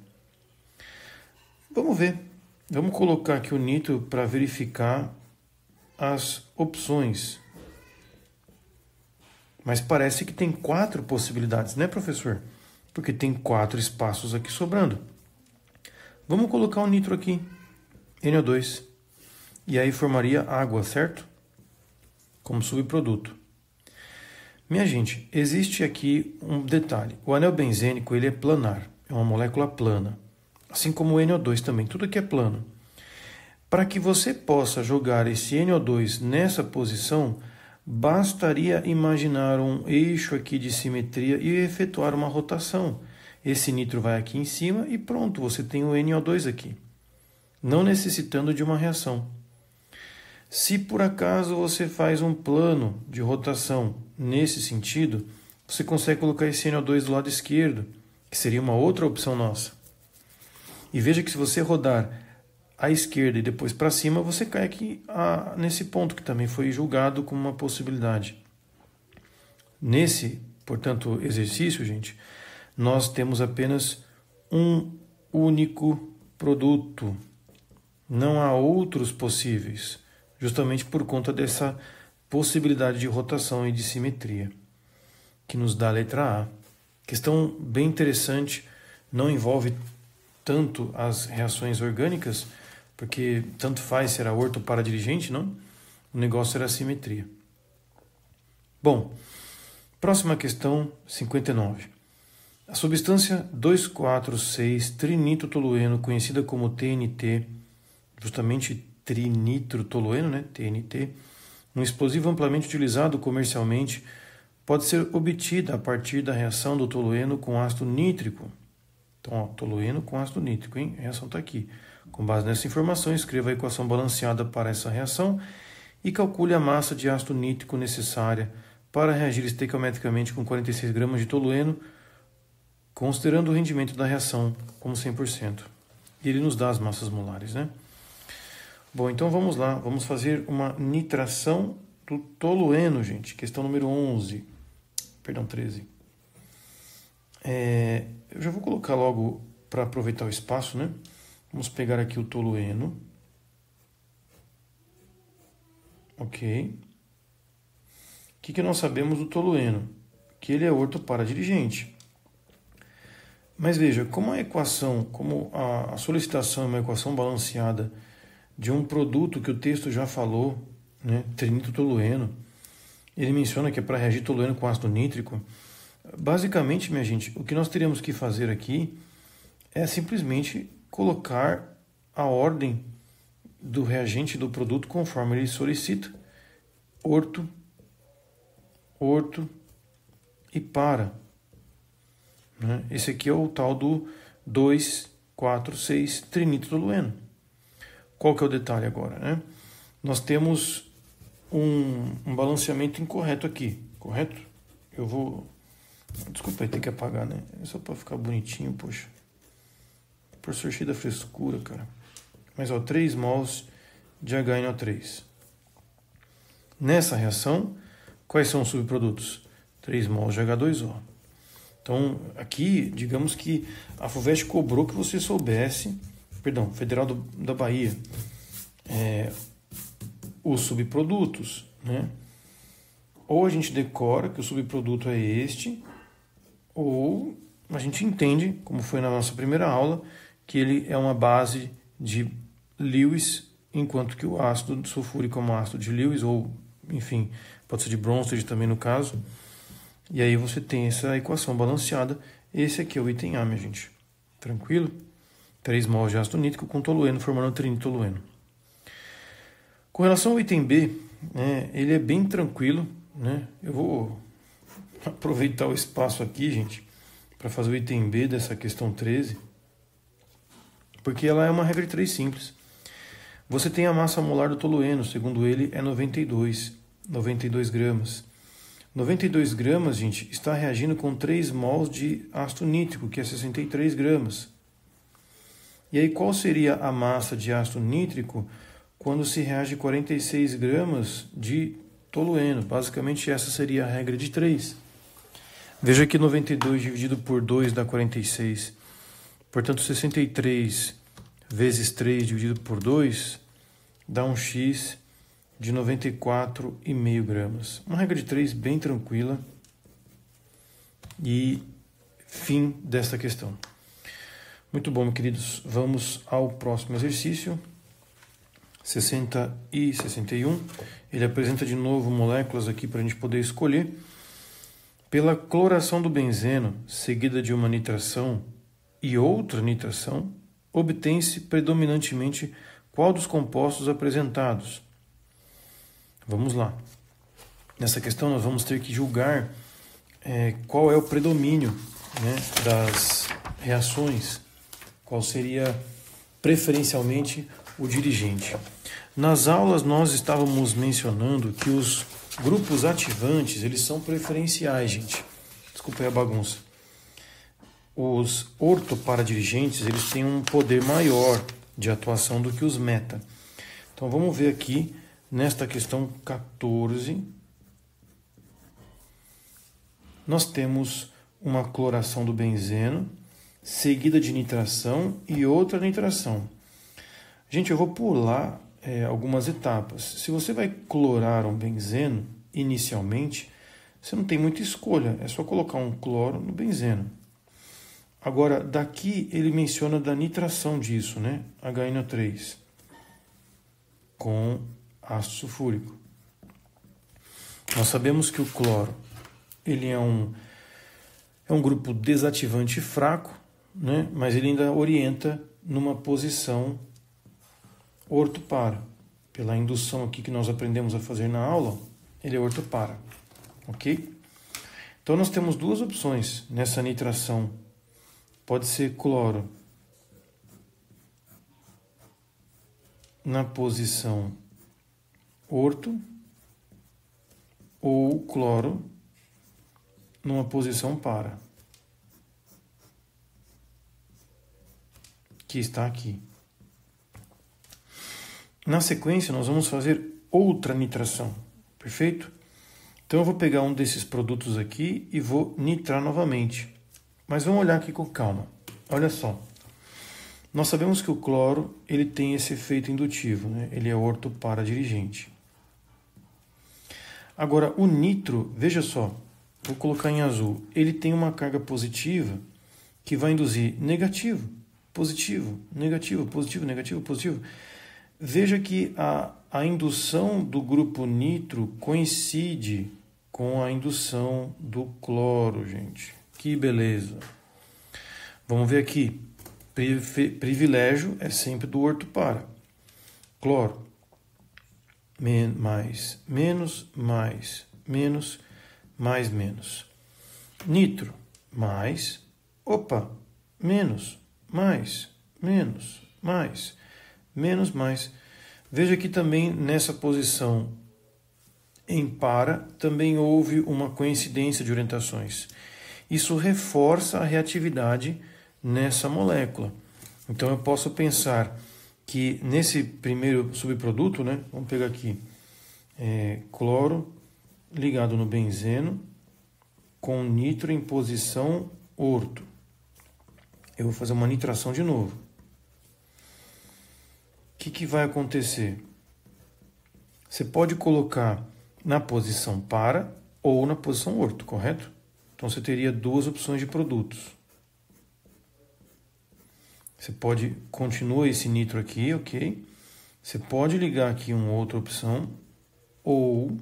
Vamos ver. Vamos colocar aqui o nitro para verificar as opções. Mas parece que tem 4 possibilidades, né, professor? Porque tem 4 espaços aqui sobrando. Vamos colocar o nitro aqui, NO2. E aí formaria água, certo? Como subproduto. Minha gente, existe aqui um detalhe. O anel benzênico ele é planar, é uma molécula plana. Assim como o NO2 também, tudo aqui é plano. Para que você possa jogar esse NO2 nessa posição, bastaria imaginar um eixo aqui de simetria e efetuar uma rotação. Esse nitro vai aqui em cima e pronto, você tem o NO2 aqui. Não necessitando de uma reação. Se por acaso você faz um plano de rotação nesse sentido, você consegue colocar esse NO2 do lado esquerdo, que seria uma outra opção nossa. E veja que se você rodar à esquerda e depois para cima, você cai aqui nesse ponto, que também foi julgado como uma possibilidade. Nesse, portanto, exercício, gente, nós temos apenas um único produto. Não há outros possíveis, justamente por conta dessa possibilidade de rotação e de simetria, que nos dá a letra A. Questão bem interessante, não envolve tanto as reações orgânicas, porque tanto faz se era orto para dirigente, não? O negócio era a simetria. Bom, próxima questão, 59. A substância 2,4,6-trinitrotolueno, conhecida como TNT, justamente trinitrotolueno, né? TNT, um explosivo amplamente utilizado comercialmente, pode ser obtida a partir da reação do tolueno com ácido nítrico. Então, ó, tolueno com ácido nítrico, hein? A reação está aqui. Com base nessa informação, escreva a equação balanceada para essa reação e calcule a massa de ácido nítrico necessária para reagir estequiometricamente com 46 gramas de tolueno, considerando o rendimento da reação como 100%. E ele nos dá as massas molares, né? Bom, então vamos lá. Vamos fazer uma nitração do tolueno, gente. Questão número 11. Perdão, 13. Eu já vou colocar logo para aproveitar o espaço, né? Vamos pegar aqui o tolueno. Ok. O que nós sabemos do tolueno? Que ele é ortoparadirigente. Mas veja, como a equação, como a solicitação é uma equação balanceada de um produto que o texto já falou, né, trinitrotolueno, ele menciona que é para reagir tolueno com ácido nítrico. Basicamente, minha gente, o que nós teríamos que fazer aqui é simplesmente colocar a ordem do reagente do produto conforme ele solicita. Orto, orto e para. Né? Esse aqui é o tal do 2,4,6 trinitrotolueno. Qual que é o detalhe agora, né? Nós temos um balanceamento incorreto aqui, correto? Eu vou... Desculpa aí, tem que apagar, né? É só para ficar bonitinho, poxa. Professor cheio da frescura, cara. Mas, ó, 3 mols de HNO3. Nessa reação, quais são os subprodutos? 3 mols de H2O. Então, aqui, digamos que a FUVEST cobrou que você soubesse, perdão, Federal da Bahia, os subprodutos, né? Ou a gente decora que o subproduto é este, ou a gente entende, como foi na nossa primeira aula, que ele é uma base de Lewis, enquanto que o ácido sulfúrico é um ácido de Lewis, ou, enfim, pode ser de Bronsted também no caso. E aí você tem essa equação balanceada. Esse aqui é o item A, minha gente. Tranquilo? 3 mols de ácido nítrico com tolueno formando trinitrotolueno. Com relação ao item B, né, ele é bem tranquilo, né? Eu vou aproveitar o espaço aqui, gente, para fazer o item B dessa questão 13, porque ela é uma regra de 3 simples. Você tem a massa molar do tolueno, segundo ele, é 92 gramas. 92 gramas, gente, está reagindo com 3 mols de ácido nítrico, que é 63 gramas. E aí, qual seria a massa de ácido nítrico quando se reage 46 gramas de tolueno? Basicamente, essa seria a regra de 3. Veja que 92 dividido por 2 dá 46. Portanto, 63 vezes 3 dividido por 2 dá um X de 94,5 gramas. Uma regra de 3 bem tranquila. E fim desta questão. Muito bom, meus queridos. Vamos ao próximo exercício. 60 e 61. Ele apresenta de novo moléculas aqui para a gente poder escolher. Pela cloração do benzeno, seguida de uma nitração e outra nitração, obtém-se predominantemente qual dos compostos apresentados? Vamos lá. Nessa questão nós vamos ter que julgar qual é o predomínio, né, das reações, qual seria preferencialmente o dirigente. Nas aulas nós estávamos mencionando que os grupos ativantes, eles são preferenciais, gente. Desculpa aí a bagunça. Os ortoparadirigentes, eles têm um poder maior de atuação do que os meta. Então vamos ver aqui, nesta questão 14, nós temos uma cloração do benzeno, seguida de nitração e outra nitração. Gente, eu vou pular algumas etapas. Se você vai clorar um benzeno, inicialmente, você não tem muita escolha, é só colocar um cloro no benzeno. Agora, daqui ele menciona da nitração disso, né? HNO3, com ácido sulfúrico. Nós sabemos que o cloro, ele é um grupo desativante fraco, né? Mas ele ainda orienta numa posição ortopara. Pela indução aqui que nós aprendemos a fazer na aula, ele é ortopara, ok? Então nós temos duas opções nessa nitração. Pode ser cloro na posição orto ou cloro numa posição para, que está aqui. Na sequência, nós vamos fazer outra nitração, perfeito? Então eu vou pegar um desses produtos aqui e vou nitrar novamente. Mas vamos olhar aqui com calma. Olha só. Nós sabemos que o cloro ele tem esse efeito indutivo, né? Ele é orto para dirigente. Agora, o nitro, veja só, vou colocar em azul, ele tem uma carga positiva que vai induzir negativo, positivo, negativo, positivo, negativo, positivo. Veja que a indução do grupo nitro coincide com a indução do cloro, gente. Que beleza! Vamos ver aqui. Privilégio é sempre do orto para. Cloro. Mais, menos, mais, menos, mais, menos. Nitro. Mais. Opa! Menos, mais, menos, mais, menos, mais. Veja que também nessa posição em para também houve uma coincidência de orientações. Isso reforça a reatividade nessa molécula. Então eu posso pensar que nesse primeiro subproduto, né, vamos pegar aqui, cloro ligado no benzeno com nitro em posição orto. Eu vou fazer uma nitração de novo. O que vai acontecer? Você pode colocar na posição para ou na posição orto, correto? Então você teria duas opções de produtos. Você pode continuar esse nitro aqui, ok? Você pode ligar aqui uma outra opção ou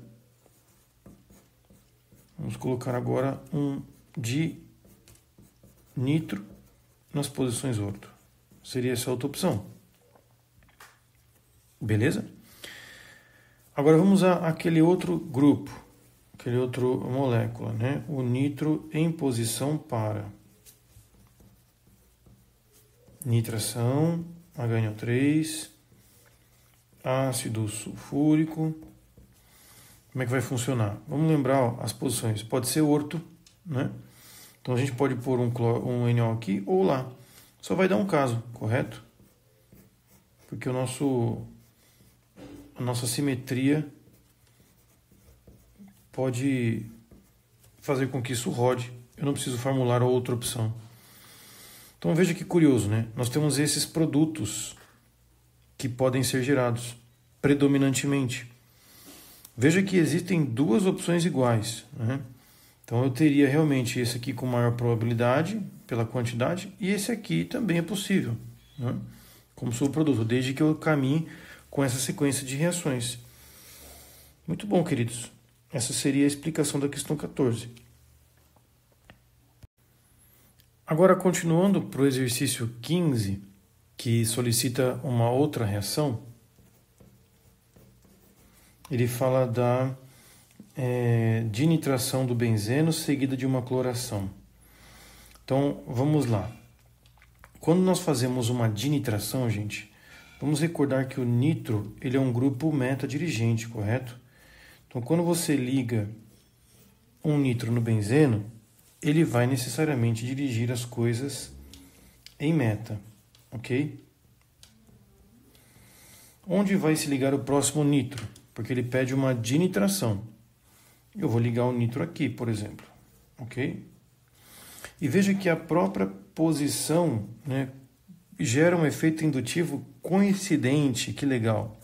vamos colocar agora um de nitro nas posições orto. Seria essa outra opção. Beleza? Agora vamos a aquele outro grupo, aquele outro molécula, né? O nitro em posição para. Nitração, HNO3, ácido sulfúrico. Como é que vai funcionar? Vamos lembrar, ó, as posições. Pode ser orto, né? Então a gente pode pôr um NO aqui ou lá. Só vai dar um caso, correto? Porque a nossa simetria pode fazer com que isso rode. Eu não preciso formular outra opção. Então veja que curioso, né? Nós temos esses produtos que podem ser gerados predominantemente. Veja que existem duas opções iguais, né? Então eu teria realmente esse aqui com maior probabilidade pela quantidade e esse aqui também é possível, né? Como subproduto, desde que eu caminhe com essa sequência de reações. Muito bom, queridos. Essa seria a explicação da questão 14. Agora, continuando para o exercício 15, que solicita uma outra reação, ele fala da dinitração do benzeno seguida de uma cloração. Então, vamos lá. Quando nós fazemos uma dinitração, gente, vamos recordar que o nitro ele é um grupo meta-dirigente, correto? Então, quando você liga um nitro no benzeno, ele vai necessariamente dirigir as coisas em meta, ok? Onde vai se ligar o próximo nitro? Porque ele pede uma dinitração. Eu vou ligar o nitro aqui, por exemplo, ok? E veja que a própria posição, né, gera um efeito indutivo coincidente, que legal.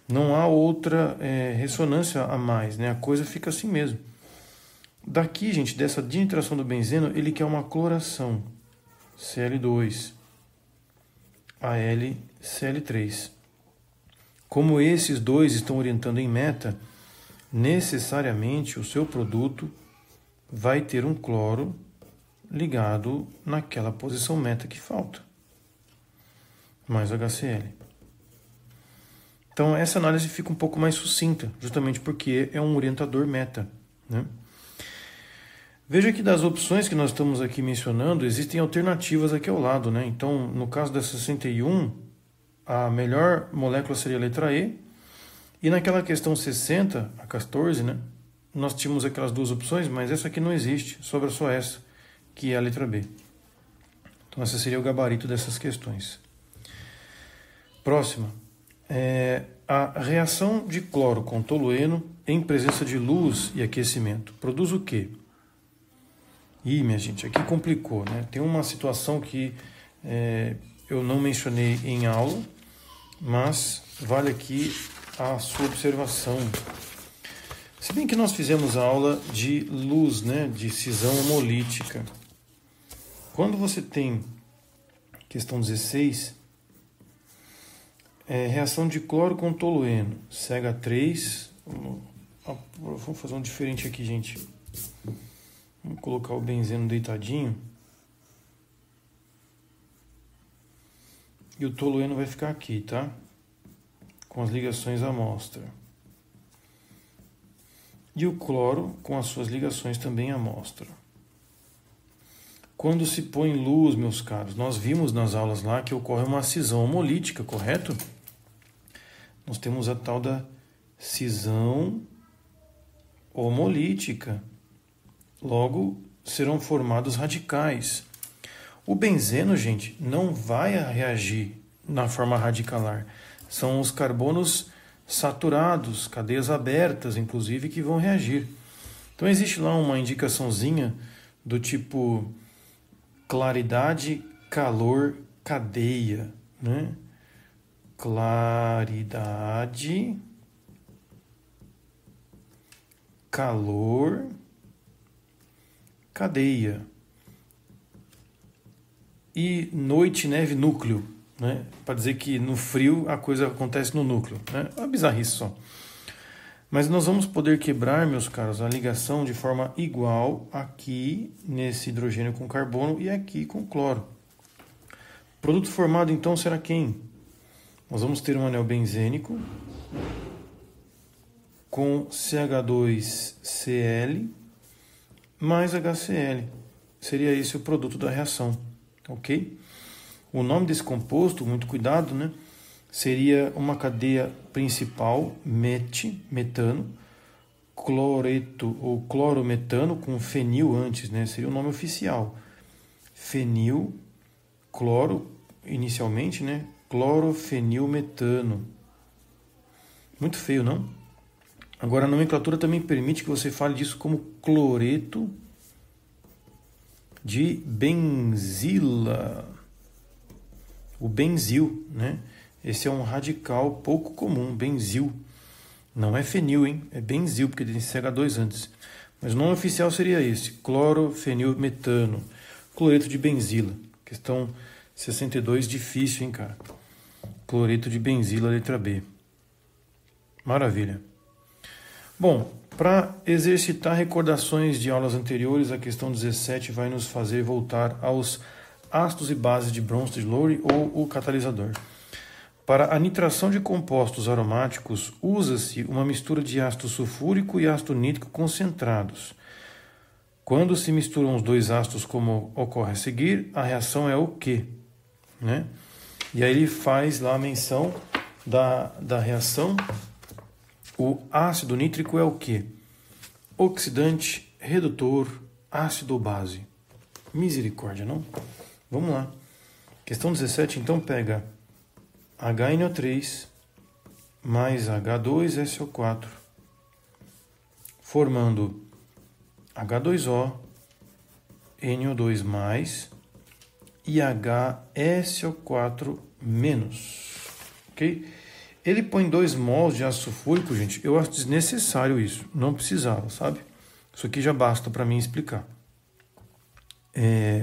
Não há outra ressonância a mais, né? A coisa fica assim mesmo. Daqui, gente, dessa dinitração do benzeno, ele quer uma cloração. Cl2, AlCl3. Como esses dois estão orientando em meta, necessariamente o seu produto vai ter um cloro ligado naquela posição meta que falta. Mais HCl. Então, essa análise fica um pouco mais sucinta, justamente porque é um orientador meta, né? Veja que das opções que nós estamos aqui mencionando, existem alternativas aqui ao lado, né? Então, no caso da 61, a melhor molécula seria a letra E. E naquela questão 60, a 14, né, nós tínhamos aquelas duas opções, mas essa aqui não existe, sobra só essa, que é a letra B. Então esse seria o gabarito dessas questões. Próxima. A reação de cloro com tolueno em presença de luz e aquecimento produz o quê? Ih, minha gente, aqui complicou, né? Tem uma situação que eu não mencionei em aula, mas vale aqui a sua observação. Se bem que nós fizemos a aula de luz, né, de cisão homolítica. Quando você tem questão 16, reação de cloro com tolueno, CH3. Vamos fazer um diferente aqui, gente. Vamos colocar o benzeno deitadinho. E o tolueno vai ficar aqui, tá? Com as ligações à amostra. E o cloro com as suas ligações também à amostra. Quando se põe luz, meus caros, nós vimos nas aulas lá que ocorre uma cisão homolítica, correto? Nós temos a tal da cisão homolítica. Logo, serão formados radicais. O benzeno, gente, não vai reagir na forma radicalar. São os carbonos saturados, cadeias abertas, inclusive, que vão reagir. Então, existe lá uma indicaçãozinha do tipo claridade, calor, cadeia, né? Claridade, calor, cadeia. E noite, neve, núcleo, né? Para dizer que no frio a coisa acontece no núcleo, né? É uma bizarrice só. Mas nós vamos poder quebrar, meus caros, a ligação de forma igual aqui nesse hidrogênio com carbono e aqui com cloro. O produto formado então será quem? Nós vamos ter um anel benzênico com CH2Cl mais HCl. Seria esse o produto da reação, ok? O nome desse composto, muito cuidado, né? Seria uma cadeia principal, metano, cloreto ou clorometano com fenil antes, né? Seria o nome oficial. Fenil, cloro, inicialmente, né? Clorofenilmetano. Muito feio, não? Agora, a nomenclatura também permite que você fale disso como cloreto de benzila. O benzil, né? Esse é um radical pouco comum, benzil. Não é fenil, hein? É benzil, porque tem CH2 antes. Mas o nome oficial seria esse, clorofenilmetano, cloreto de benzila. Questão 62, difícil, hein, cara? Cloreto de benzila, letra B. Maravilha. Bom, para exercitar recordações de aulas anteriores, a questão 17 vai nos fazer voltar aos ácidos e bases de Bronsted-Lowry ou o catalisador. Para a nitração de compostos aromáticos, usa-se uma mistura de ácido sulfúrico e ácido nítrico concentrados. Quando se misturam os dois ácidos, como ocorre a seguir, a reação é o quê? Né? E aí ele faz lá a menção da reação. O ácido nítrico é o quê? Oxidante, redutor, ácido ou base. Misericórdia, não? Vamos lá. Questão 17, então, pega HNO3 mais H2SO4, formando H2O, NO2+, e HSO4-, ok? Ele põe 2 mols de ácido sulfúrico, gente, eu acho desnecessário isso, não precisava, sabe? Isso aqui já basta para mim explicar,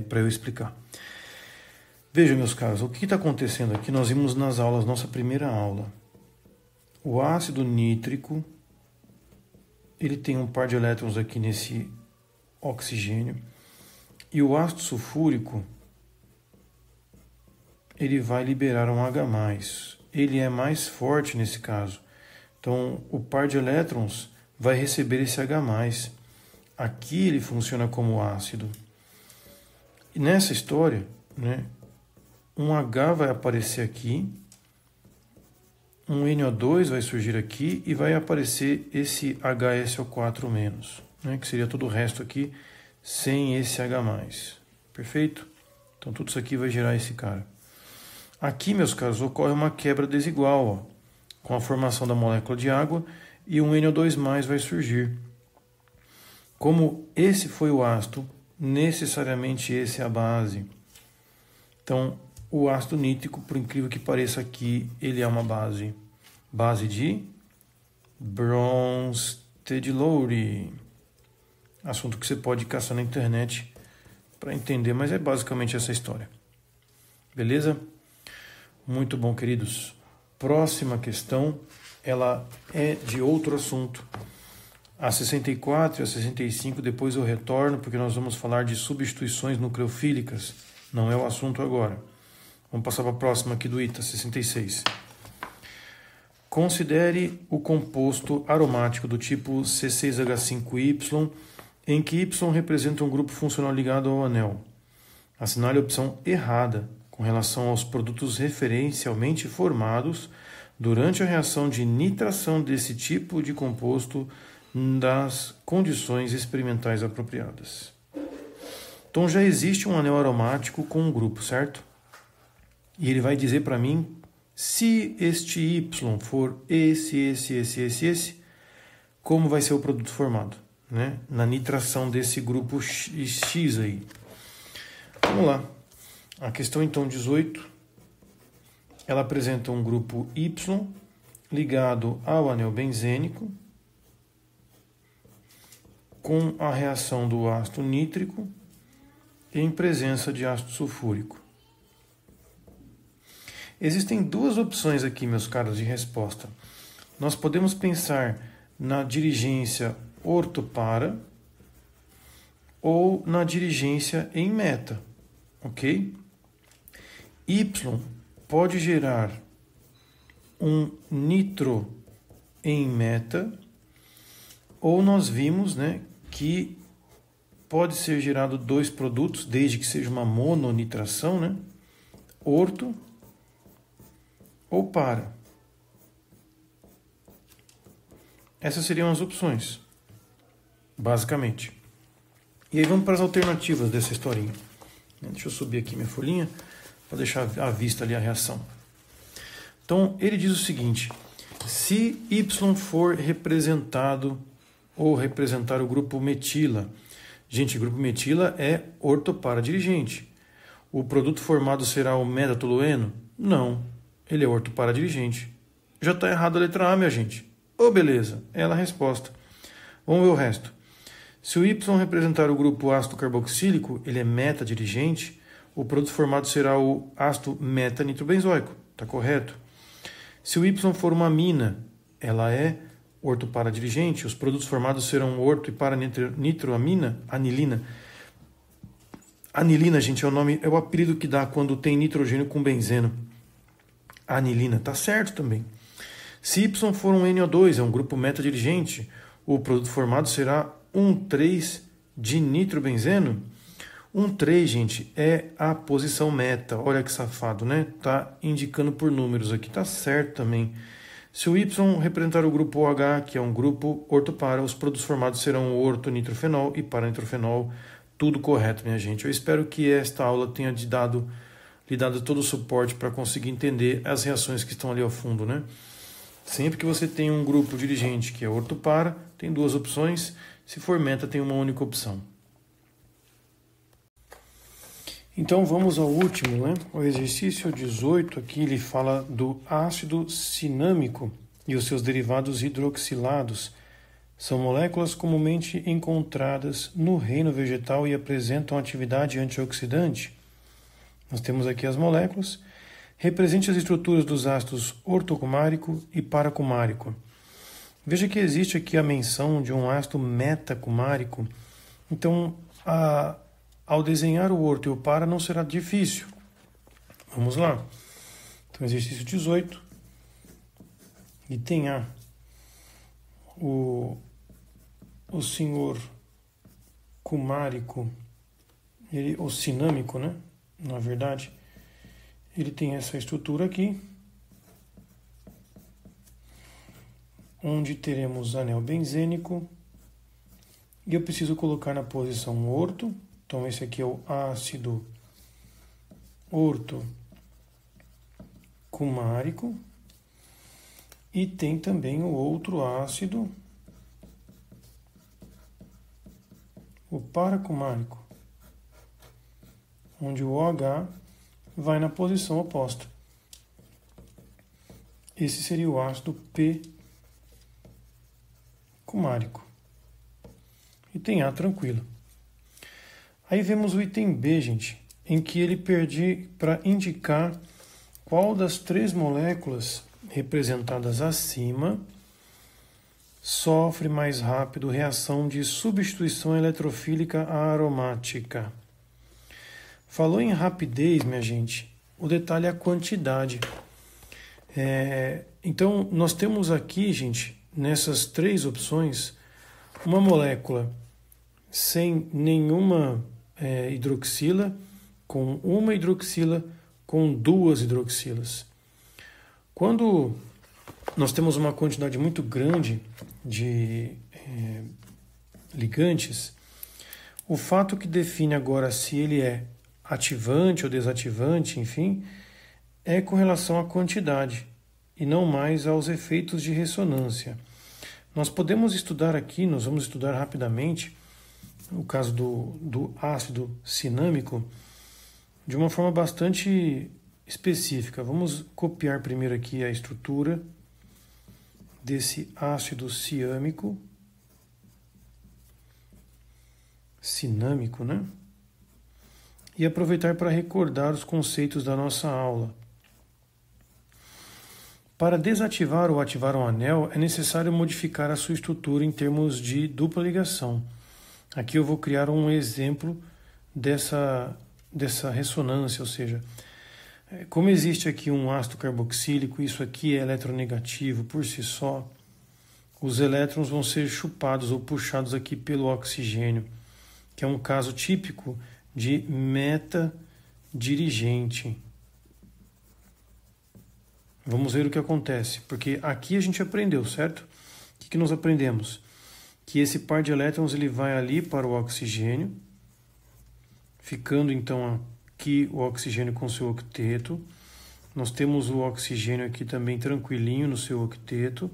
para eu explicar. Vejam, meus caros, o que está acontecendo aqui? Nós vimos nas aulas, nossa primeira aula. O ácido nítrico, ele tem um par de elétrons aqui nesse oxigênio. E o ácido sulfúrico, ele vai liberar um H+. Ele é mais forte nesse caso. Então, o par de elétrons vai receber esse H+. Aqui ele funciona como ácido. E nessa história, né? Um H vai aparecer aqui um NO2 vai surgir aqui e vai aparecer esse HSO4-, né, que seria todo o resto aqui sem esse H+. Perfeito? Então tudo isso aqui vai gerar esse cara. Aqui, meus caros, ocorre uma quebra desigual, ó, com a formação da molécula de água e um NO2+ vai surgir. Como esse foi o ácido, necessariamente esse é a base. Então, o ácido nítrico, por incrível que pareça aqui, ele é uma base. Base de Bronsted-Lowry. Assunto que você pode caçar na internet para entender, mas é basicamente essa história. Beleza? Muito bom, queridos. Próxima questão, ela é de outro assunto. A 64 e a 65 depois eu retorno, porque nós vamos falar de substituições nucleofílicas. Não é o assunto agora. Vamos passar para a próxima aqui do ITA, 66. Considere o composto aromático do tipo C6H5Y, em que Y representa um grupo funcional ligado ao anel. Assinale a opção errada com relação aos produtos referencialmente formados durante a reação de nitração desse tipo de composto das condições experimentais apropriadas. Então já existe um anel aromático com um grupo, certo? E ele vai dizer para mim se este Y for esse, como vai ser o produto formado, né? Na nitração desse grupo X aí. Vamos lá. A questão então 18, ela apresenta um grupo Y ligado ao anel benzênico com a reação do ácido nítrico em presença de ácido sulfúrico. Existem duas opções aqui, meus caros, de resposta. Nós podemos pensar na dirigência ortopara ou na dirigência em meta, ok? Y pode gerar um nitro em meta, ou nós vimos, né, que pode ser gerado dois produtos, desde que seja uma mononitração, né, orto ou para. Essas seriam as opções, basicamente. E aí vamos para as alternativas dessa historinha. Deixa eu subir aqui minha folhinha para deixar à vista ali a reação. Então, ele diz o seguinte: se Y for representado ou representar o grupo metila. Gente, o grupo metila é ortopara dirigente. O produto formado será o metatolueno? Não, ele é ortopara dirigente. Já está errado a letra A, minha gente. Oh, beleza, ela é a resposta. Vamos ver o resto. Se o Y representar o grupo ácido carboxílico, ele é meta-dirigente, o produto formado será o ácido meta-nitrobenzoico. Está correto? Se o Y for uma amina, ela é ortopara-dirigente, os produtos formados serão orto e para-nitroamina, anilina. Anilina, gente, é o nome, é o apelido que dá quando tem nitrogênio com benzeno. Anilina, tá certo também. Se Y for um NO2, é um grupo meta-dirigente, o produto formado será 1,3-dinitrobenzeno. 1,3, gente, é a posição meta. Olha que safado, né? Tá indicando por números aqui, tá certo também. Se o Y representar o grupo OH, que é um grupo ortopara, os produtos formados serão ortonitrofenol e paranitrofenol. Tudo correto, minha gente. Eu espero que esta aula tenha lhe dado todo o suporte para conseguir entender as reações que estão ali ao fundo, né? Sempre que você tem um grupo dirigente que é ortopara, tem duas opções. Se for meta, tem uma única opção. Então vamos ao último, né? O exercício 18 aqui ele fala do ácido cinâmico e os seus derivados hidroxilados. São moléculas comumente encontradas no reino vegetal e apresentam atividade antioxidante. Nós temos aqui as moléculas. Represente as estruturas dos ácidos ortocumárico e paracumárico. Veja que existe aqui a menção de um ácido metacumárico. Então, ao desenhar o orto e o para não será difícil. Vamos lá. Então, exercício 18. Item A. O senhor cumárico, o cinâmico, né? Na verdade, ele tem essa estrutura aqui. onde teremos anel benzênico, e eu preciso colocar na posição orto. Então esse aqui é o ácido ortocumárico, e tem também o outro ácido, o paracumárico, onde o OH vai na posição oposta. Esse seria o ácido P-cumárico. E tem A tranquilo. Aí vemos o item B, gente, em que ele perde para indicar qual das 3 moléculas representadas acima sofre mais rápido reação de substituição eletrofílica aromática. Falou em rapidez, minha gente, o detalhe é a quantidade. Então, nós temos aqui, gente, nessas 3 opções, uma molécula sem nenhuma hidroxila, com uma hidroxila, com 2 hidroxilas. Quando nós temos uma quantidade muito grande de ligantes, o fato que define agora se ele é ativante ou desativante, enfim, é com relação à quantidade e não mais aos efeitos de ressonância. Nós podemos estudar aqui, nós vamos estudar rapidamente o caso do ácido cinâmico de uma forma bastante específica. Vamos copiar primeiro aqui a estrutura desse ácido cinâmico, né? E aproveitar para recordar os conceitos da nossa aula. Para desativar ou ativar um anel, é necessário modificar a sua estrutura em termos de dupla ligação. Aqui eu vou criar um exemplo dessa ressonância, ou seja, como existe aqui um ácido carboxílico, isso aqui é eletronegativo por si só, os elétrons vão ser chupados ou puxados aqui pelo oxigênio, que é um caso típico de meta-dirigente. Vamos ver o que acontece, porque aqui a gente aprendeu, certo? O que nós aprendemos? Que esse par de elétrons ele vai ali para o oxigênio, ficando então aqui o oxigênio com seu octeto. Nós temos o oxigênio aqui também tranquilinho no seu octeto,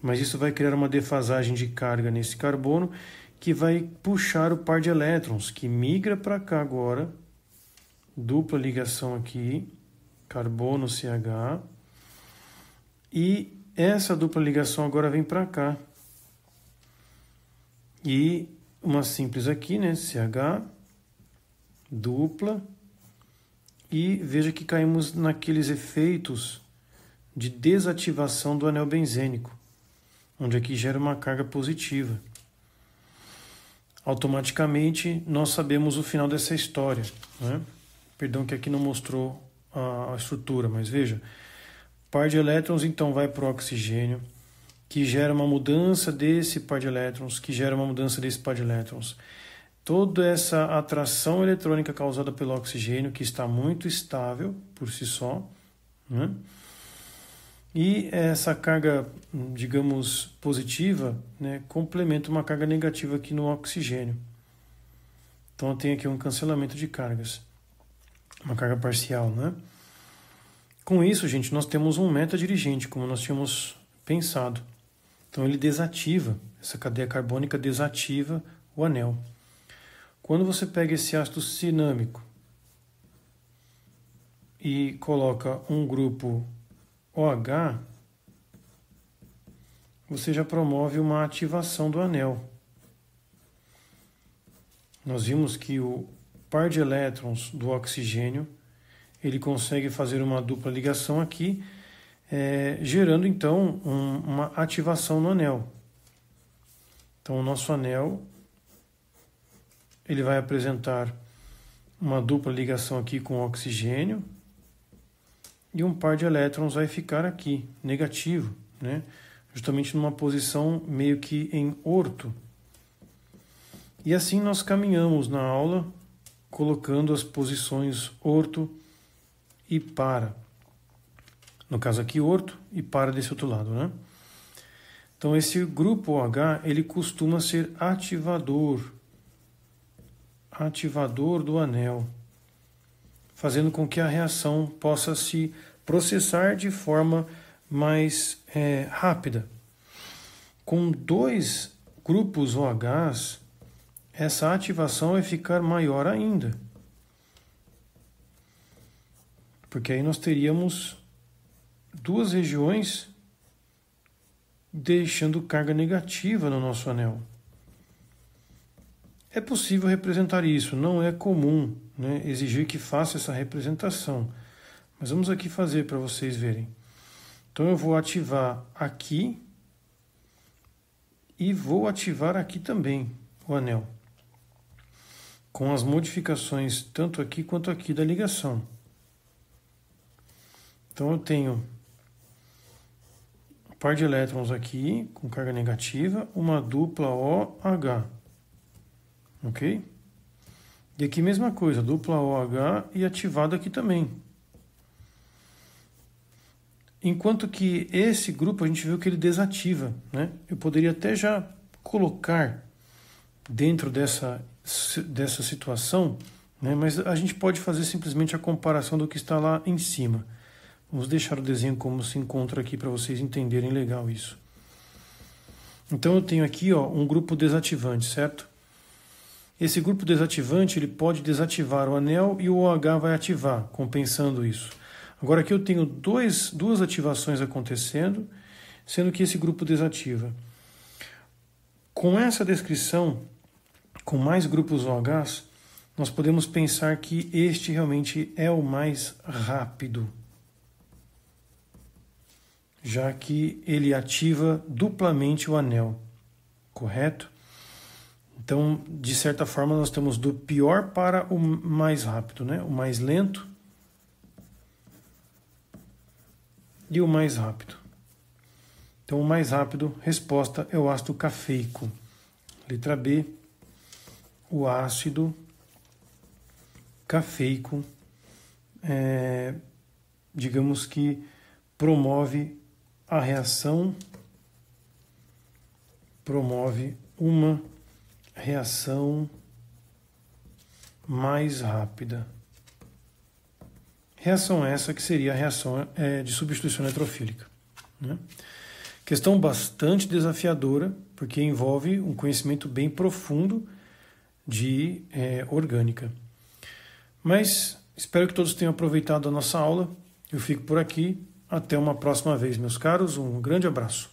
mas isso vai criar uma defasagem de carga nesse carbono, que vai puxar o par de elétrons, que migra para cá agora, dupla ligação aqui, carbono CH, e essa dupla ligação agora vem para cá. E uma simples aqui, né, CH, dupla, e veja que caímos naqueles efeitos de desativação do anel benzênico, onde aqui gera uma carga positiva. Automaticamente nós sabemos o final dessa história, né? Perdão que aqui não mostrou a estrutura, mas veja, par de elétrons então vai para o oxigênio, que gera uma mudança desse par de elétrons, que gera uma mudança desse par de elétrons. Toda essa atração eletrônica causada pelo oxigênio, que está muito estável por si só, né? E essa carga, digamos, positiva, né, complementa uma carga negativa aqui no oxigênio. Então eu tenho aqui um cancelamento de cargas, uma carga parcial, né? Com isso, gente, nós temos um meta-dirigente, como nós tínhamos pensado. Então ele desativa, essa cadeia carbônica desativa o anel. Quando você pega esse ácido cinâmico e coloca um grupo OH, você já promove uma ativação do anel. Nós vimos que o par de elétrons do oxigênio, ele consegue fazer uma dupla ligação aqui, gerando então uma ativação no anel. Então o nosso anel ele vai apresentar uma dupla ligação aqui com o oxigênio, e um par de elétrons vai ficar aqui, negativo, né? Justamente numa posição meio que em orto. E assim nós caminhamos na aula, colocando as posições orto e para. No caso aqui, orto e para desse outro lado, né? Então esse grupo OH, ele costuma ser ativador do anel, fazendo com que a reação possa se processar de forma mais rápida. Com 2 grupos OHs, essa ativação vai ficar maior ainda. Porque aí nós teríamos 2 regiões deixando carga negativa no nosso anel. É possível representar isso, não é comum, né, exigir que faça essa representação. Mas vamos aqui fazer para vocês verem. Então eu vou ativar aqui e vou ativar aqui também o anel, com as modificações tanto aqui quanto aqui da ligação. Então eu tenho um par de elétrons aqui com carga negativa, uma dupla OH, ok? E aqui mesma coisa, dupla OH e ativado aqui também. Enquanto que esse grupo a gente viu que ele desativa, né? Eu poderia até já colocar dentro dessa situação, né? Mas a gente pode fazer simplesmente a comparação do que está lá em cima. Vamos deixar o desenho como se encontra aqui para vocês entenderem legal isso. Então eu tenho aqui, ó, um grupo desativante, certo? Esse grupo desativante ele pode desativar o anel e o OH vai ativar, compensando isso. Agora aqui eu tenho duas ativações acontecendo, sendo que esse grupo desativa. Com essa descrição, com mais grupos OHs, nós podemos pensar que este realmente é o mais rápido, já que ele ativa duplamente o anel, correto? Então, de certa forma, nós temos do pior para o mais rápido, né? O mais lento e o mais rápido. Então, o mais rápido, resposta, é o ácido cafeico. Letra B, o ácido cafeico, digamos que promove a reação, promove uma reação mais rápida. Reação essa que seria a reação de substituição eletrofílica, né? Questão bastante desafiadora, porque envolve um conhecimento bem profundo de orgânica. Mas espero que todos tenham aproveitado a nossa aula. Eu fico por aqui. Até uma próxima vez, meus caros. Um grande abraço.